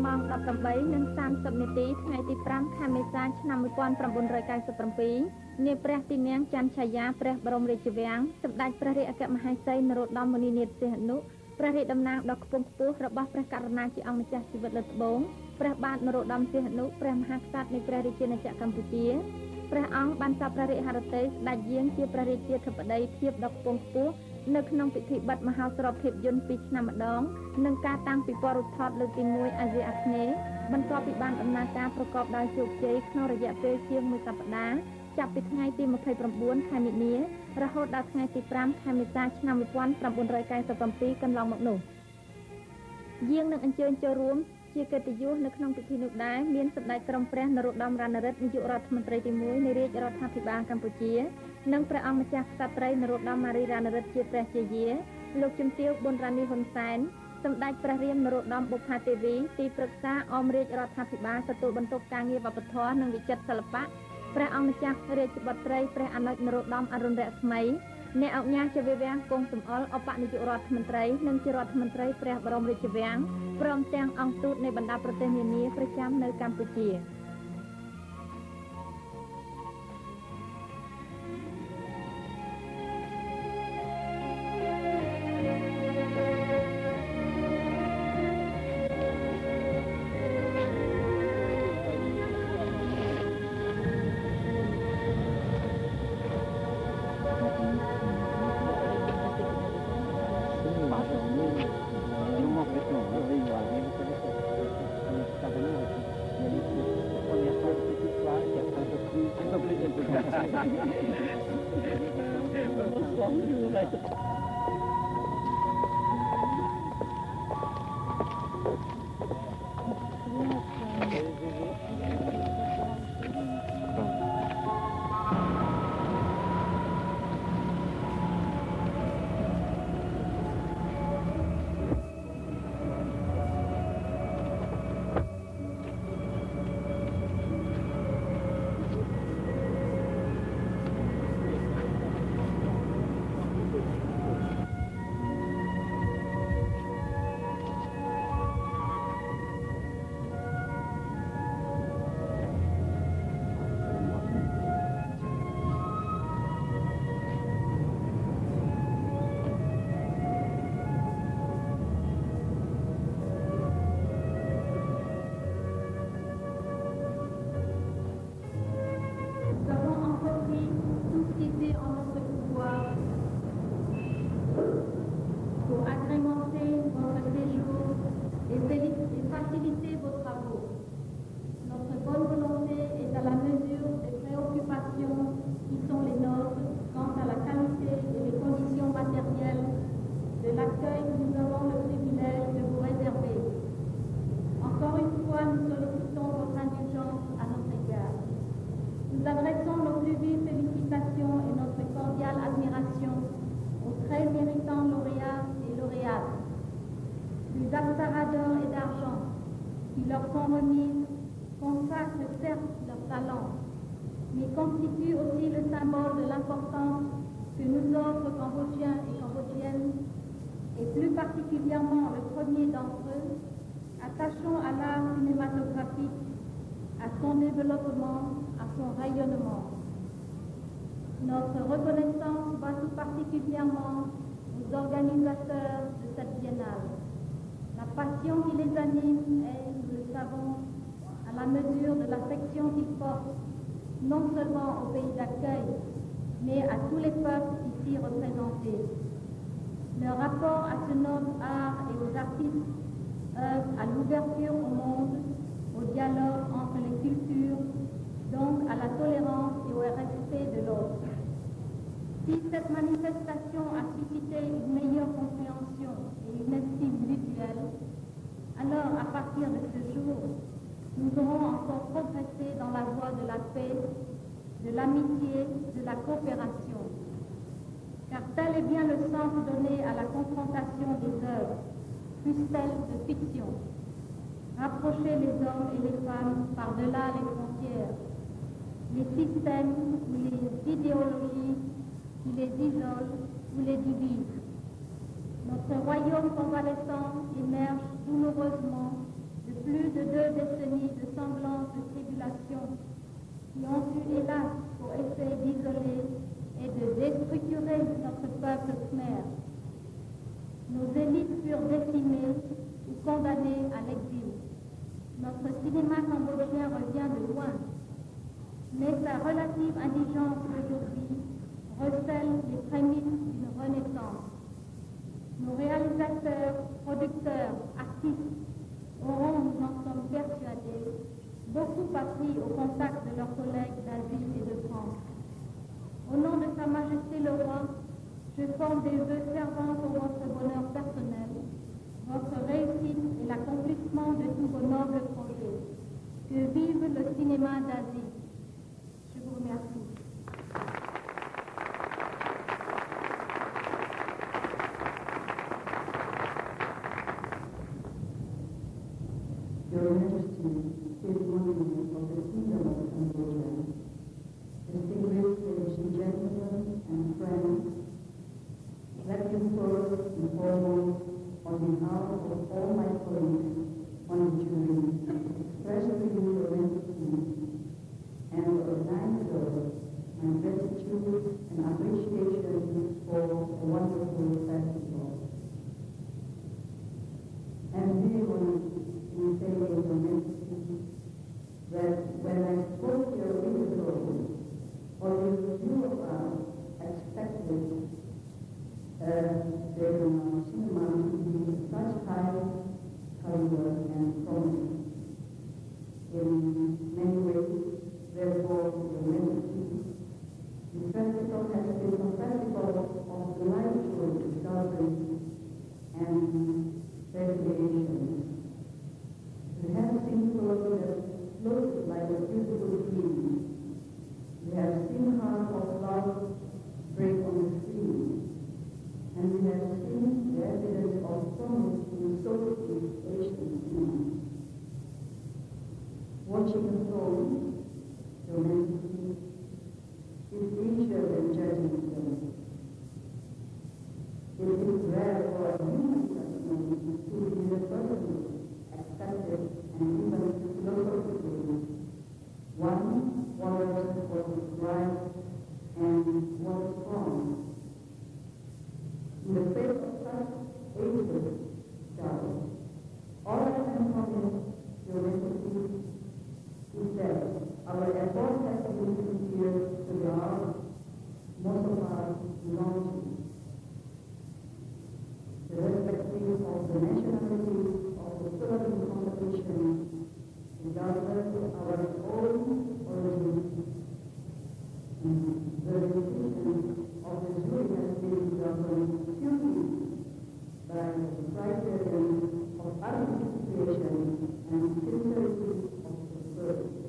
ម៉ោង 18:30 នាទីថ្ងៃទី 5 ខែមេសា ឆ្នាំ 1997 នាព្រះទីន័ងច័ន្ទឆាយាព្រះបរមរាជវាំងសម្ដេចព្រះរាជអគ្គមហេសីនរោត្តម មុនិនាថ សីហនុ ព្រះរាជតំណាងដ៏ខ្ពង់ខ្ពស់របស់ព្រះករុណាជាអង្គម្ចាស់ជីវិតលើត្បូងព្រះបាទនរោត្តម សីហនុ ព្រះមហាក្សត្រនៃព្រះរាជាណាចក្រកម្ពុជា ព្រះអង្គបានចាប់ព្រះរាជហឫទ័យស្ដេចយាងជាព្រះរាជាធិបតីភាពដ៏ខ្ពង់ខ្ពស់នៅក្នុងពិធីបិទមហោស្រពភាពយន្ត2ឆ្នាំម្ដងនិងការតាំងពិព័រណ៍រូបថតលើកទី1អាស៊ីអាគ្នេយ៍បន្ទាប់ពីបានដំណើរការប្រកបដោយជោគជ័យក្នុងរយៈពេលជាង1សប្ដាហ៍ចាប់ពីថ្ងៃទី29ខែមីនារហូតដល់ថ្ងៃទី5ខែមេសាឆ្នាំ1997កន្លងមកនោះយាងនឹងអញ្ជើញចូលរួមជាកិត្តិយសនៅក្នុងពិធីនោះដែរមានសម្ដេចក្រមព្រះនរោត្តមរណរដ្ឋនាយករដ្ឋមន្ត្រីទី1នៃរាជរដ្ឋាភិបាលកម្ពុជានិងព្រះអង្គម្ចាស់ក្សត្រីនរោត្តមម៉ារីរណរដ្ឋជាព្រះជាយាលោកជំទាវ ប៊ុនរ៉ានីហ៊ុនសែនសម្ដេចព្រះរាមនរោត្តមបុប្ផាទេវីទីប្រឹក្សាអមរាជរដ្ឋាភិបាលទទួលបន្ទុកការងារវប្បធម៌និងវិចិត្រសិល្បៈព្រះអង្គម្ចាស់រាជបុត្រីព្រះអនុជនរោត្តមអរុណរស្មីអ្នកអង្គញាជាវាំងគង់សំអល់អបនាយករដ្ឋមន្ត្រីនិងជារដ្ឋមន្ត្រីព្រះបរមរាជវាំងព្រមទាំងអង្គទូតនៃបណ្ដាប្រទេសនានាប្រចាំនៅកម្ពុជា Notre reconnaissance va tout particulièrement aux organisateurs de cette biennale. La passion qui les anime est, nous le savons, à la mesure de l'affection qu'ils portent, non seulement au pays d'accueil, mais à tous les peuples ici représentés. Leur rapport à ce noble art et aux artistes œuvre à l'ouverture au monde, au dialogue entre les cultures, donc à la tolérance et au respect de l'autre. Si cette manifestation a suscité une meilleure compréhension et une estime mutuelle, alors à partir de ce jour, nous aurons encore progressé dans la voie de la paix, de l'amitié, de la coopération. Car tel est bien le sens donné à la confrontation des œuvres, fussent-elles de fiction. Rapprocher les hommes et les femmes par-delà les frontières, les systèmes ou les idéologies qui les isolent ou les divisent. Notre royaume convalescent émerge douloureusement de plus de 2 décennies de sanglantes tribulations qui ont eu, hélas, pour effet d'isoler et de déstructurer notre peuple khmer. Nos élites furent décimées ou condamnées à l'exil. Notre cinéma cambodgien revient de loin. mais sa relative indigence d'aujourd'hui recèle les prémices d'une renaissance. Nos réalisateurs, producteurs, artistes auront, nous en sommes persuadés, beaucoup appris au contact de leurs collègues d'Asie et de France. Au nom de Sa Majesté le Roi, je forme des vœux fervents pour votre bonheur personnel, votre réussite et l'accomplissement de tous vos nobles projets. Que vive le cinéma d'Asie. Je vous remercie. Your Majesty, His Monuments of the Kingdom of Cambodia, distinguished ladies and gentlemen and friends, let me first and foremost, on behalf of all my colleagues on the jury, express to you, Your Majesty, and the organizers, my gratitude and appreciation for a wonderful festival. And we want to say, Your Majesty, that when I spoke here a week ago, although few of us expected the cinema to be such high caliber and prominent. In many ways, therefore, Your Majesty, the festival has been a festival of delightful discoveries and recreations. We have seen clothes that floated like a beautiful dream. We have seen hearts of love break on the screen. And we have seen the evidence of promise in Southeast Asian cinema. Watching a film, Your Majesty, is easier than judging a film. It is rare for a human testimony to be universally accepted and even philosophically. One wonders what is right and what is wrong. In the face of such ageless doubt, all I can promise, Your Majesty, is that our efforts have been sincere to the art, most of us belong to. Irrespective of the nationality of the film competition, regardless of our own origins, the decision of the jury has been governed purely by the criterion of participation and sincerity of the service.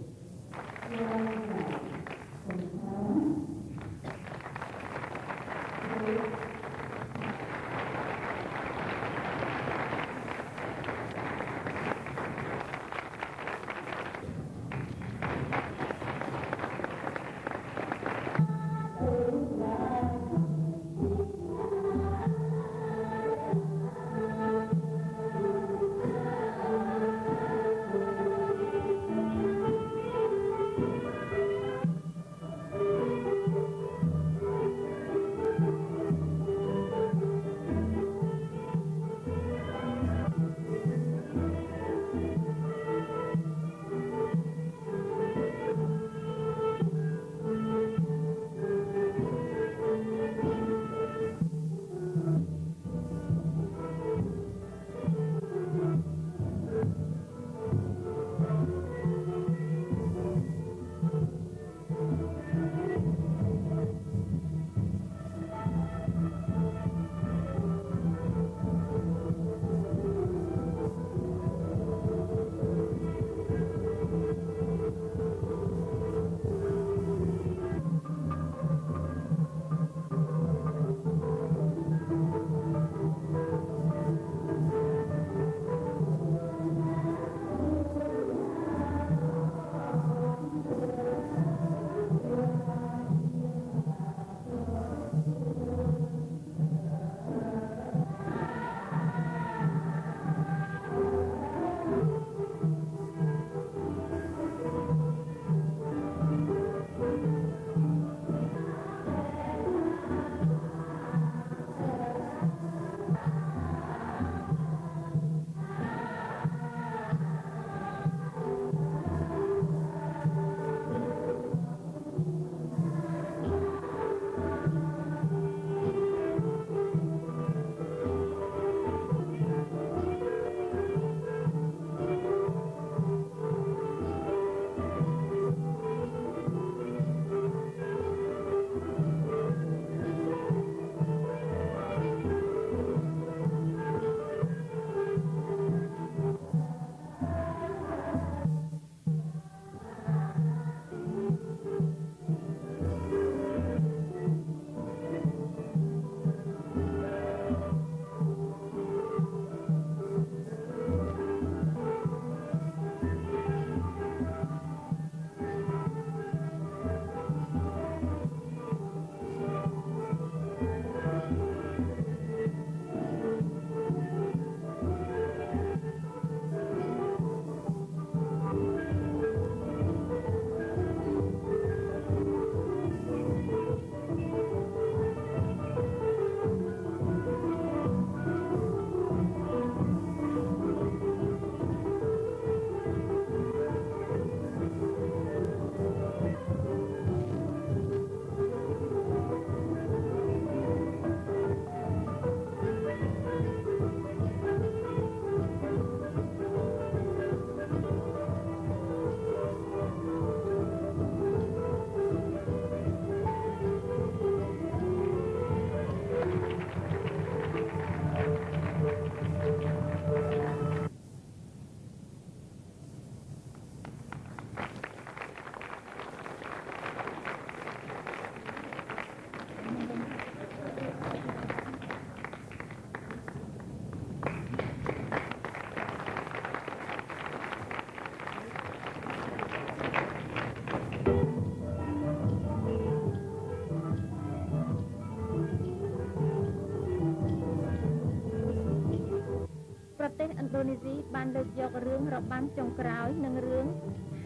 ដូនេស៊ីបានលើកយករឿងរបាំចុងក្រោយនិងរឿង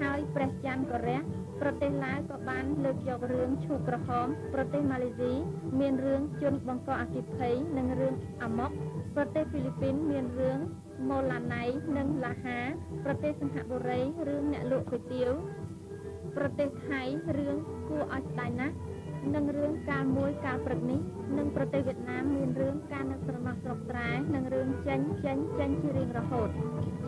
ហើយព្រះច័ន្ទក៏រះប្រទេសឡាវក៏បានលើកយករឿងឈូកក្រហមប្រទេសម៉ាឡេស៊ីមានរឿងជនបង្កអគ្គិភ័យនិងរឿងអាម៉ុកប្រទេសហ្វីលីពីនមានរឿងម៉ូឡាណៃនិងឡាហាប្រទេសសិង្ហបុរីរឿងអ្នកលក់គុយទាវប្រទេសថៃរឿងគួរឲ្យស្ដាយណាស់និងរឿងកាលមួយកាលព្រឹកនេះនិងប្រទេសវៀតណាមមានរឿងការនឹកស្រណោះស្រុកស្រែនិងរឿងចេញជារៀងរហូត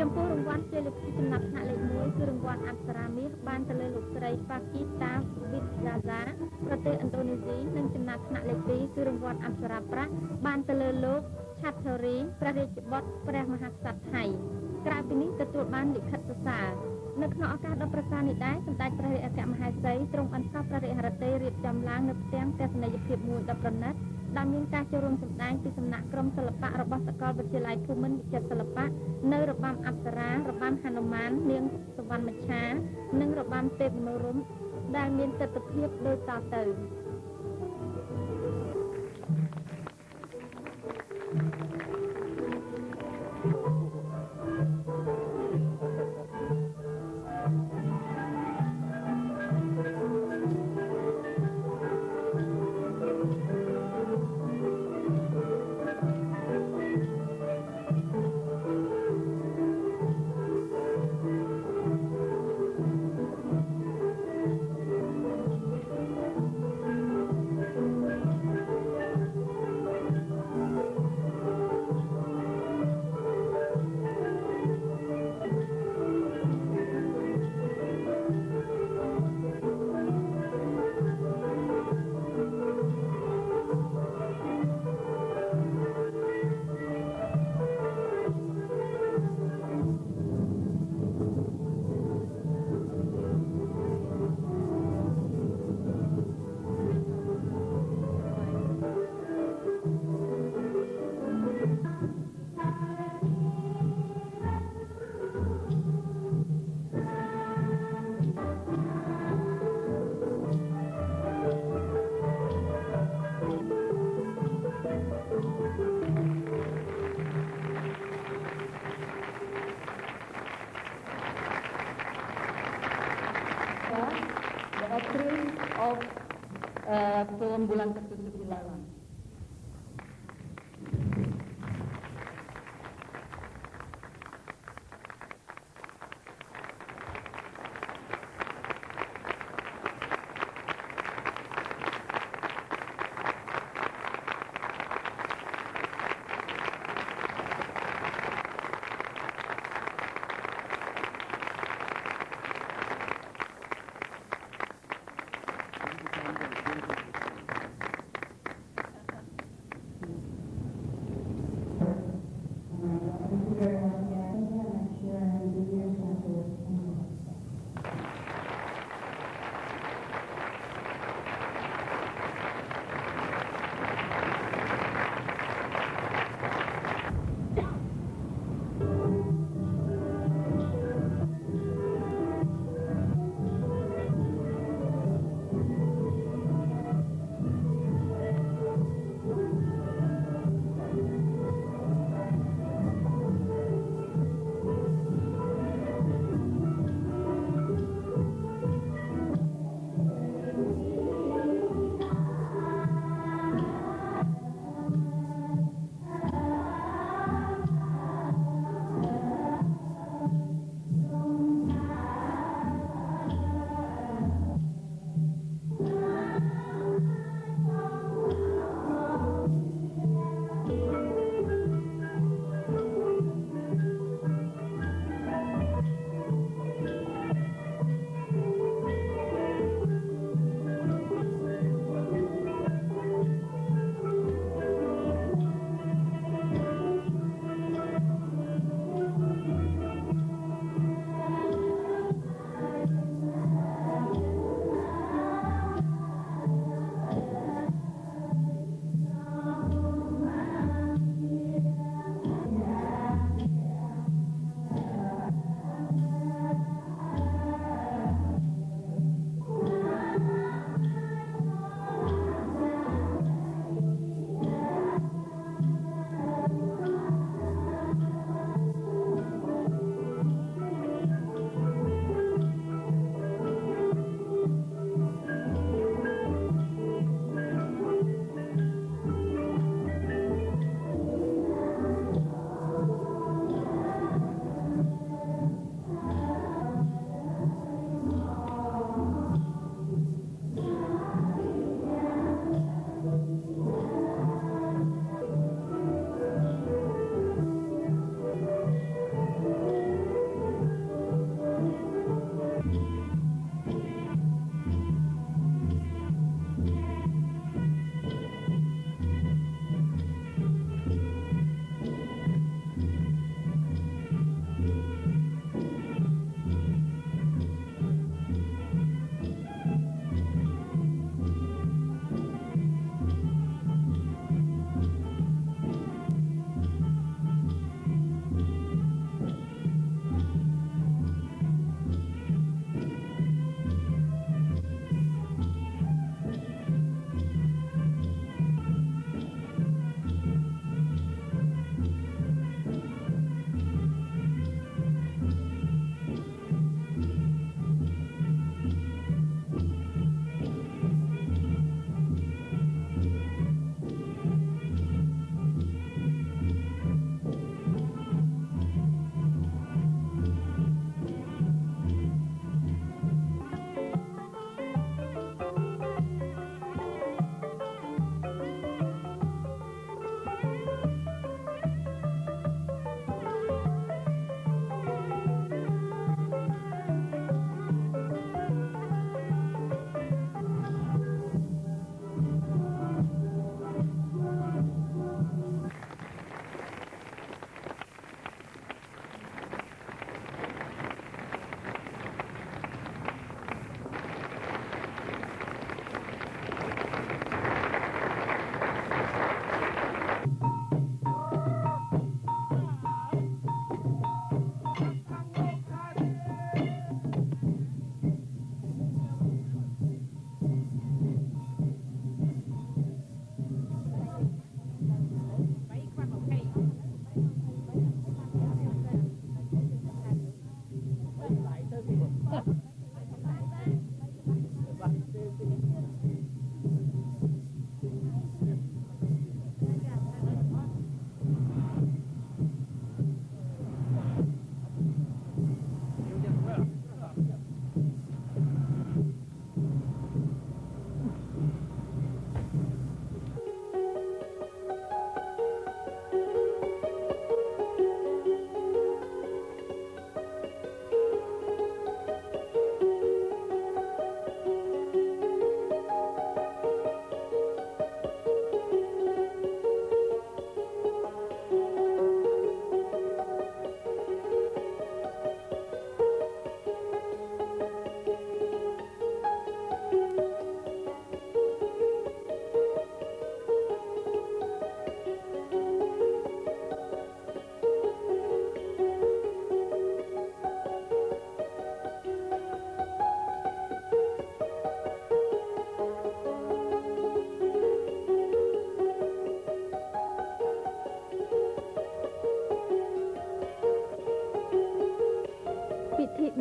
ចំពោះរង្វាន់ជ័យលាភីចំណាត់ថ្នាក់លេខ1គឺរង្វាន់អប្សរាមាសបានទៅលើលោកស្រីប៉ាគីតាវីតហ្សាហ្សាប្រទេសឥណ្ឌូនេស៊ីនិងចំណាត់ថ្នាក់លេខ2គឺរង្វាន់អប្សរាប្រាក់បានទៅលើលោកឆាត់ថូរីព្រះរាជបុត្រព្រះមហាក្សត្រថៃក្រៅពីនេះទទួលបានលិខិតសរសើរនៅក្នុងឱកាសដ៏ប្រសើរនេះដែរសម្ដេចព្រះរាជអគ្គមហេសីទ្រង់អន្តរព្រះរាជហឫទ័យរៀបចំឡើងនៅផ្ទាំងទស្សនីយភាពមួយដ៏ប្រណិតដែលមានការចូលរួមសម្ដែងពីសំណាក់ក្រុមសិល្បៈរបស់សាកលវិទ្យាល័យភូមិន្ទវិចិត្រសិល្បៈនៅរបាំអប្សរារបាំហនុមាននាងសុវណ្ណមច្ឆានិងរបាំទេពមនោរម្យដែលមានទិដ្ឋភាពដូចតទៅfilm Bulan ke-9.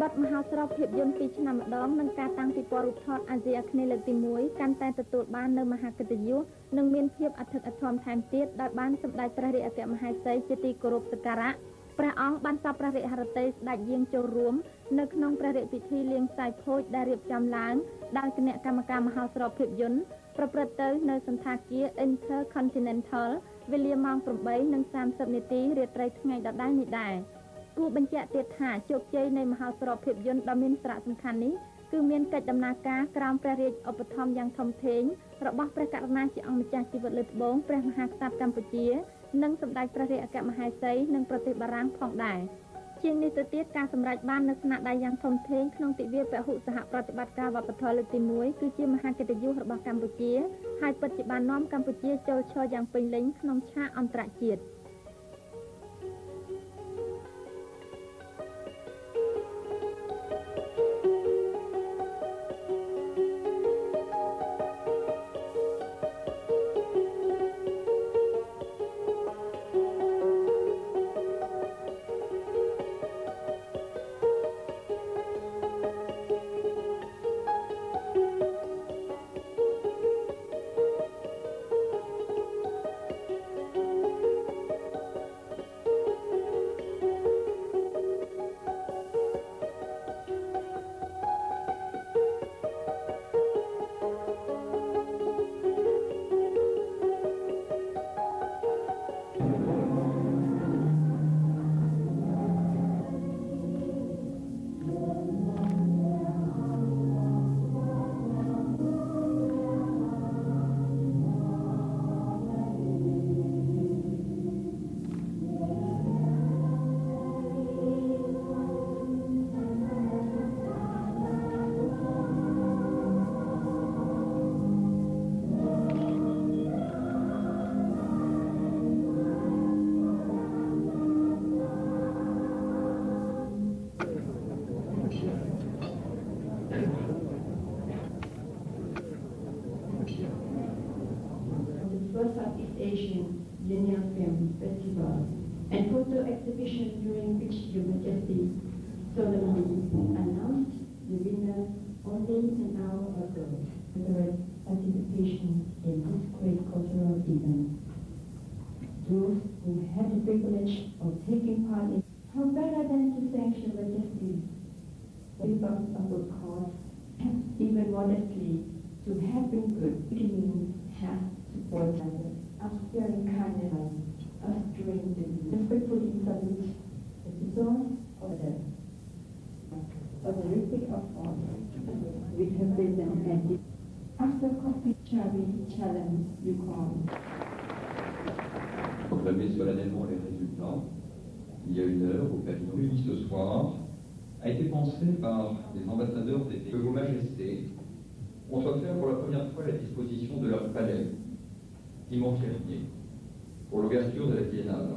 បទមហោស្រពភាពយន្ត2ឆ្នាំម្ដងនិងការតាំងពិព័រណ៍រូបថតអាស៊ីអាគ្នេយ៍លើកទី1កាន់តែទទួលបាននូវមហាកិត្តិយសនិងមានភាពអធិកអធមថែមទៀតដោយបានសម្ដេចព្រះរាជអគ្គមហេសីជាទីគោរពសក្ការៈព្រះអង្គបានសពព្រះរាជហឫទ័យស្ដេចយាងចូលរួមនៅក្នុងព្រះរាជពិធីលាងផ្សាយភោជដែលរៀបចំឡើងដោយគណៈកម្មការមហោស្រពភាពយន្តប្រព្រឹត្តទៅនៅសន្តាគារ Intercontinental វេលាម៉ោង 8:30 នាទីរាត្រីថ្ងៃដដែលនេះដែរគួរបញ្ជាក់ទៀតថាជោគជ័យនៃមហោស្រពភាពយន្តដ៏មានសារៈសំខាន់នេះគឺមានកិច្ចដំណើរការក្រោមព្រះរាជឧបត្ថម្ភយ៉ាងធំធេងរបស់ព្រះករុណាជាអង្គម្ចាស់ជីវិតលើត្បូងព្រះមហាក្សត្រកម្ពុជានិងសម្ដេចព្រះរាជអគ្គមហេសីនិងប្រទេសបារាំងផងដែរជាងនេះទៅទៀតការសម្រេចបាននូវស្នាដៃយ៉ាងធំធេងក្នុងទិវាពហុសហប្រតិបត្តិការវប្បធម៌លើកទី1គឺជាមហាកិត្តិយសរបស់កម្ពុជាហើយពិតជាបាននាំកម្ពុជាចូលឈរយ៉ាងពេញលេញក្នុងឆាកអន្តរជាតិSoutheast Asian Linear Film Festival and photo exhibition during which Your Majesty solemnly announced the winner only an hour ago. For participation in this great cultural event. Those who had the privilege of taking part in how better than to thank Your Majesty for a good cause, even modestly, to have been good, it means have supported us very kindly us during the respectfully salute the source of the horrific of all which have been ended after coffee charity challenge you call. Proclamer solennellement les résultats il y a une heure au pavillon réuni ce soir a été pensé par les ambassadeurs des pays que Vos Majestés ont offert pour la première fois la disposition de leur palais dimanche dernier pour l'ouverture de la biennale.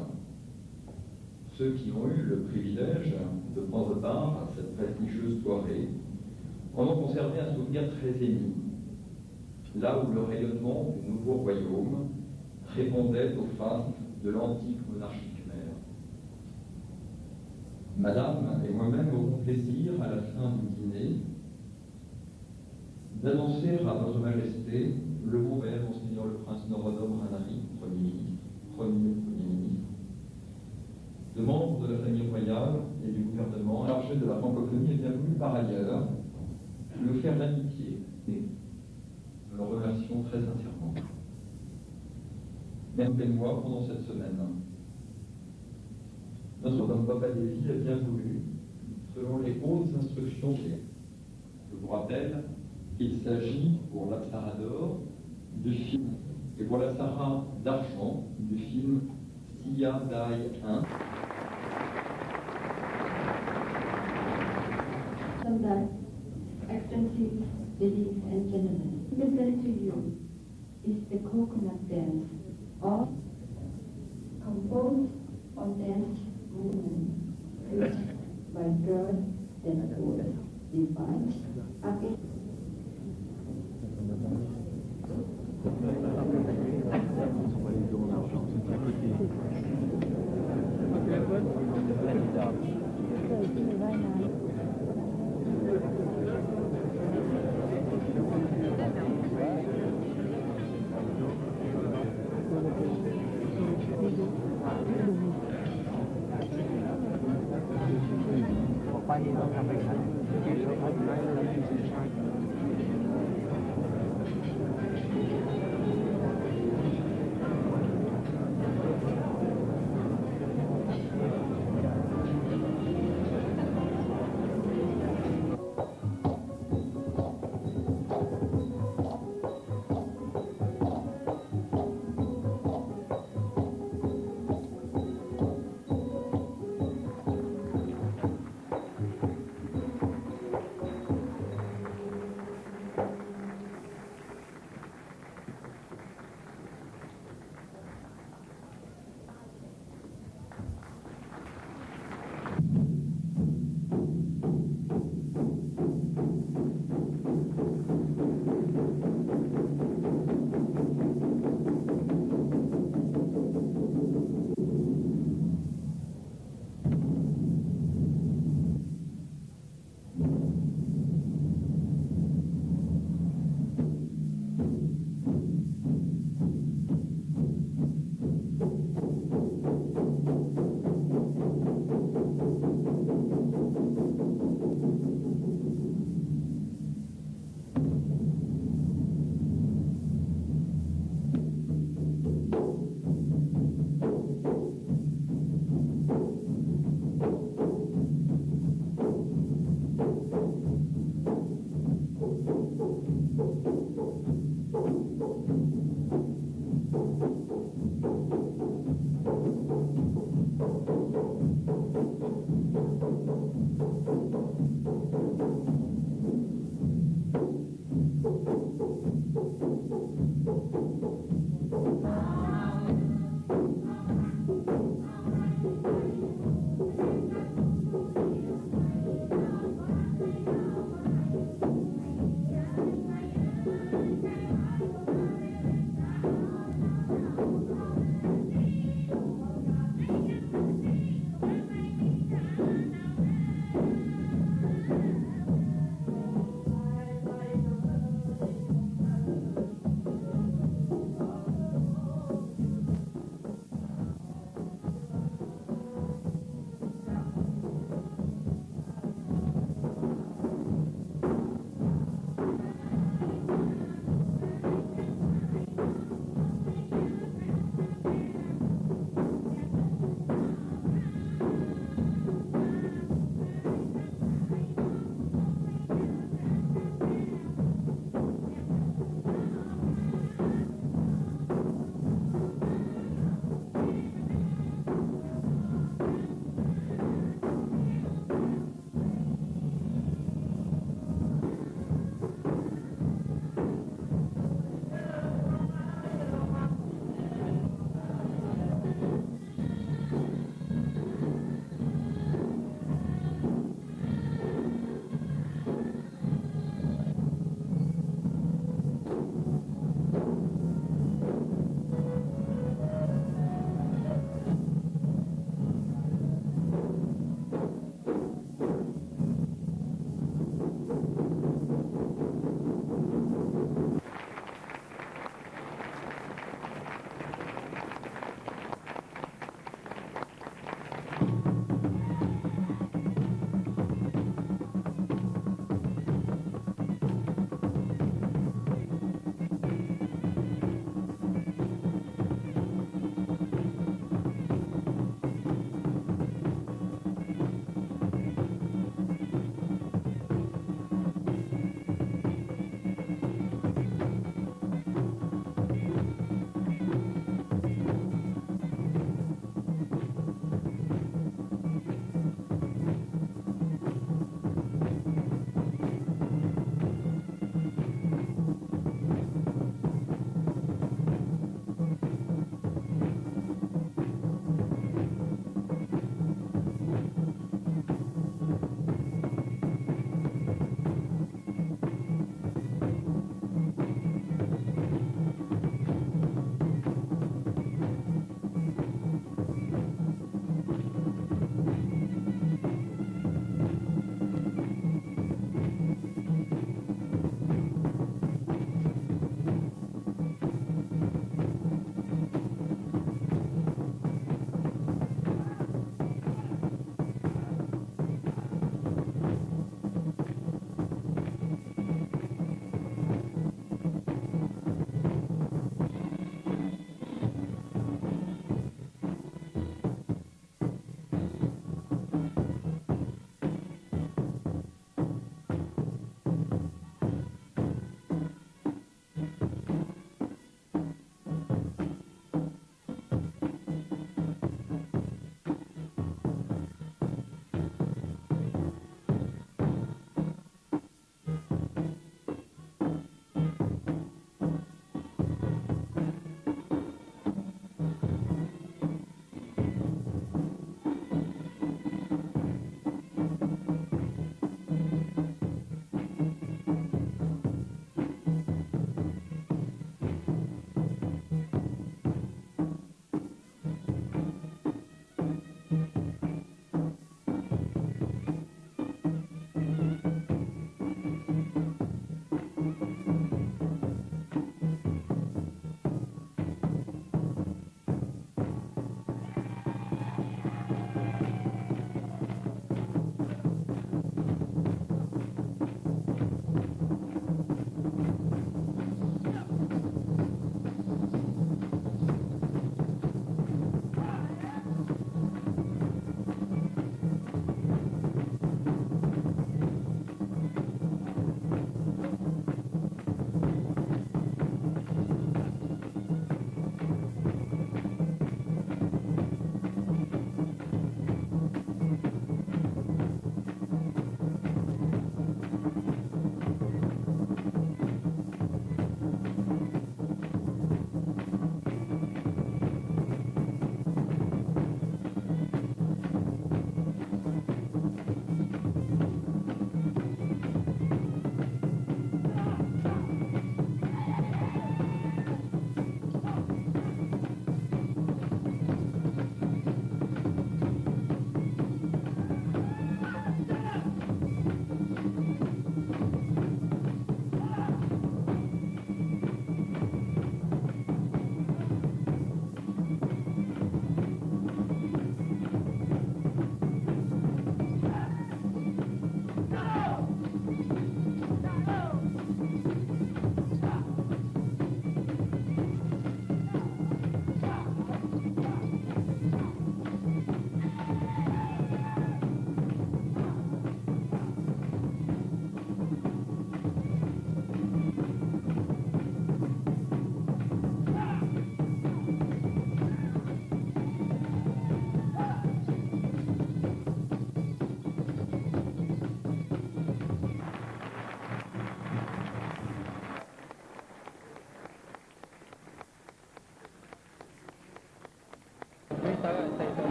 Ceux qui ont eu le privilège de prendre part à cette prestigieuse soirée en ont conservé un souvenir très ému, là où le rayonnement du nouveau royaume répondait aux faces de l'antique monarchie khmère. Madame et moi-même aurons plaisir, à la fin du dîner, d'annoncer à Votre Majesté le beau-père, Monseigneur le Prince Norodom Ranari, Premier ministre, de membres de la famille royale et du gouvernement chargé de la francophonie est bien voulu par ailleurs lui faire l'amitié. Nous le remercions très sincèrement. Merci et moi pendant cette semaine. Notre Dame Papa Lévy a bien voulu, selon les hautes instructions. Je vous rappelle qu'il s'agit pour l'Apsara d'or du film et pour la Sarah d'argent du film Sia Dai 1. Sometimes, Excellencies, ladies and gentlemen, present to you is the coconut dance, or composed on dance movement, used by girls and boys, defined against he don't have a cat. He's so organized that he's in charge.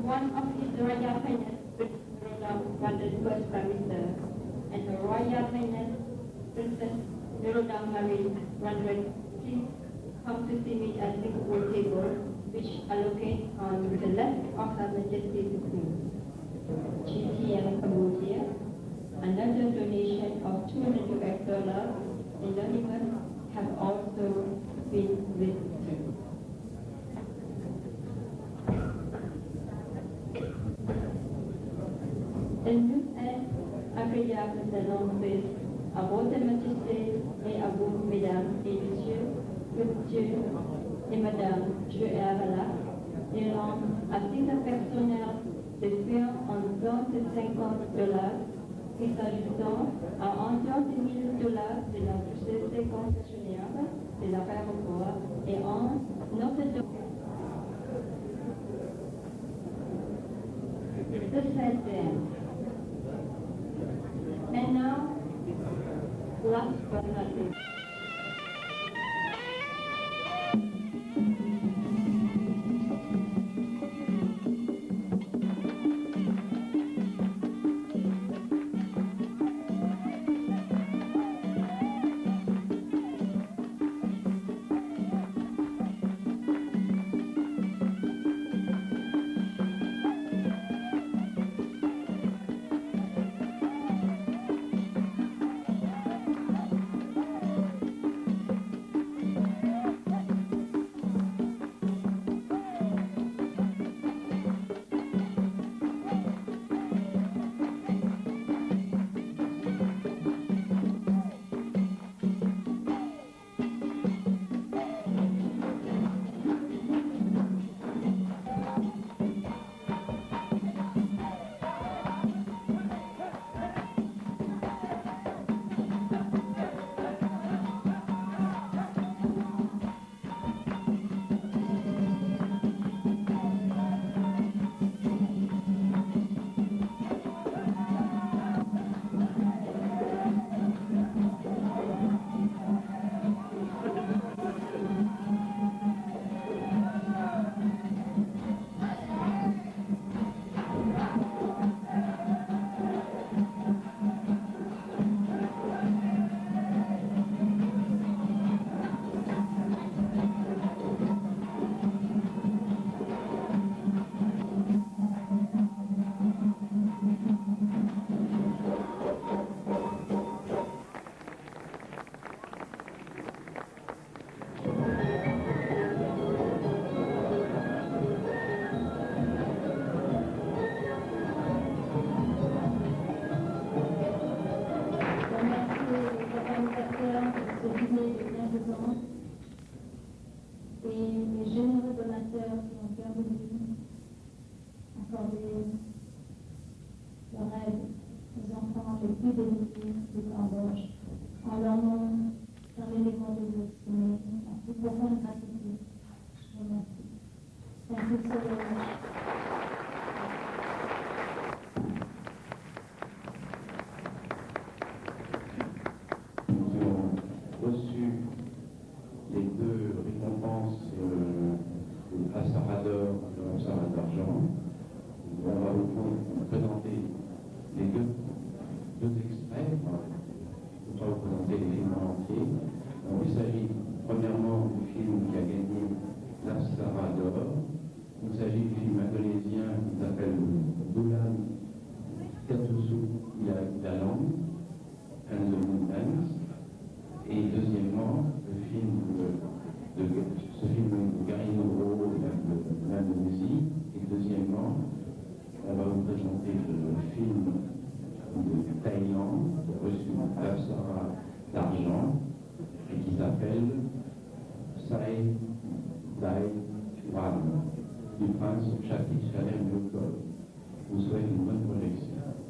one of His Royal Highness Prince Norodom Brother First Prime Minister and Her Royal Highness Princess Norodom Mary Brother, please come to see me at the table, which are located on the left of Her Majesty's Queen. GTM Cambodia, another donation of $200 anonymous have also been visited. Et nous agréable d'annoncer à votre majesté et à vous, mesdames et messieurs, que Dieu et madame Dieu et Avala, et l'homme à titre personnel de faire un don de $50 qui s'ajoutant à un don de $1000 de la société concessionnaire de l'aéroport et un autre don de 7 And now, last but not least. Du prince Chatti Chanel Blue. Vous souhaite une bonne projection.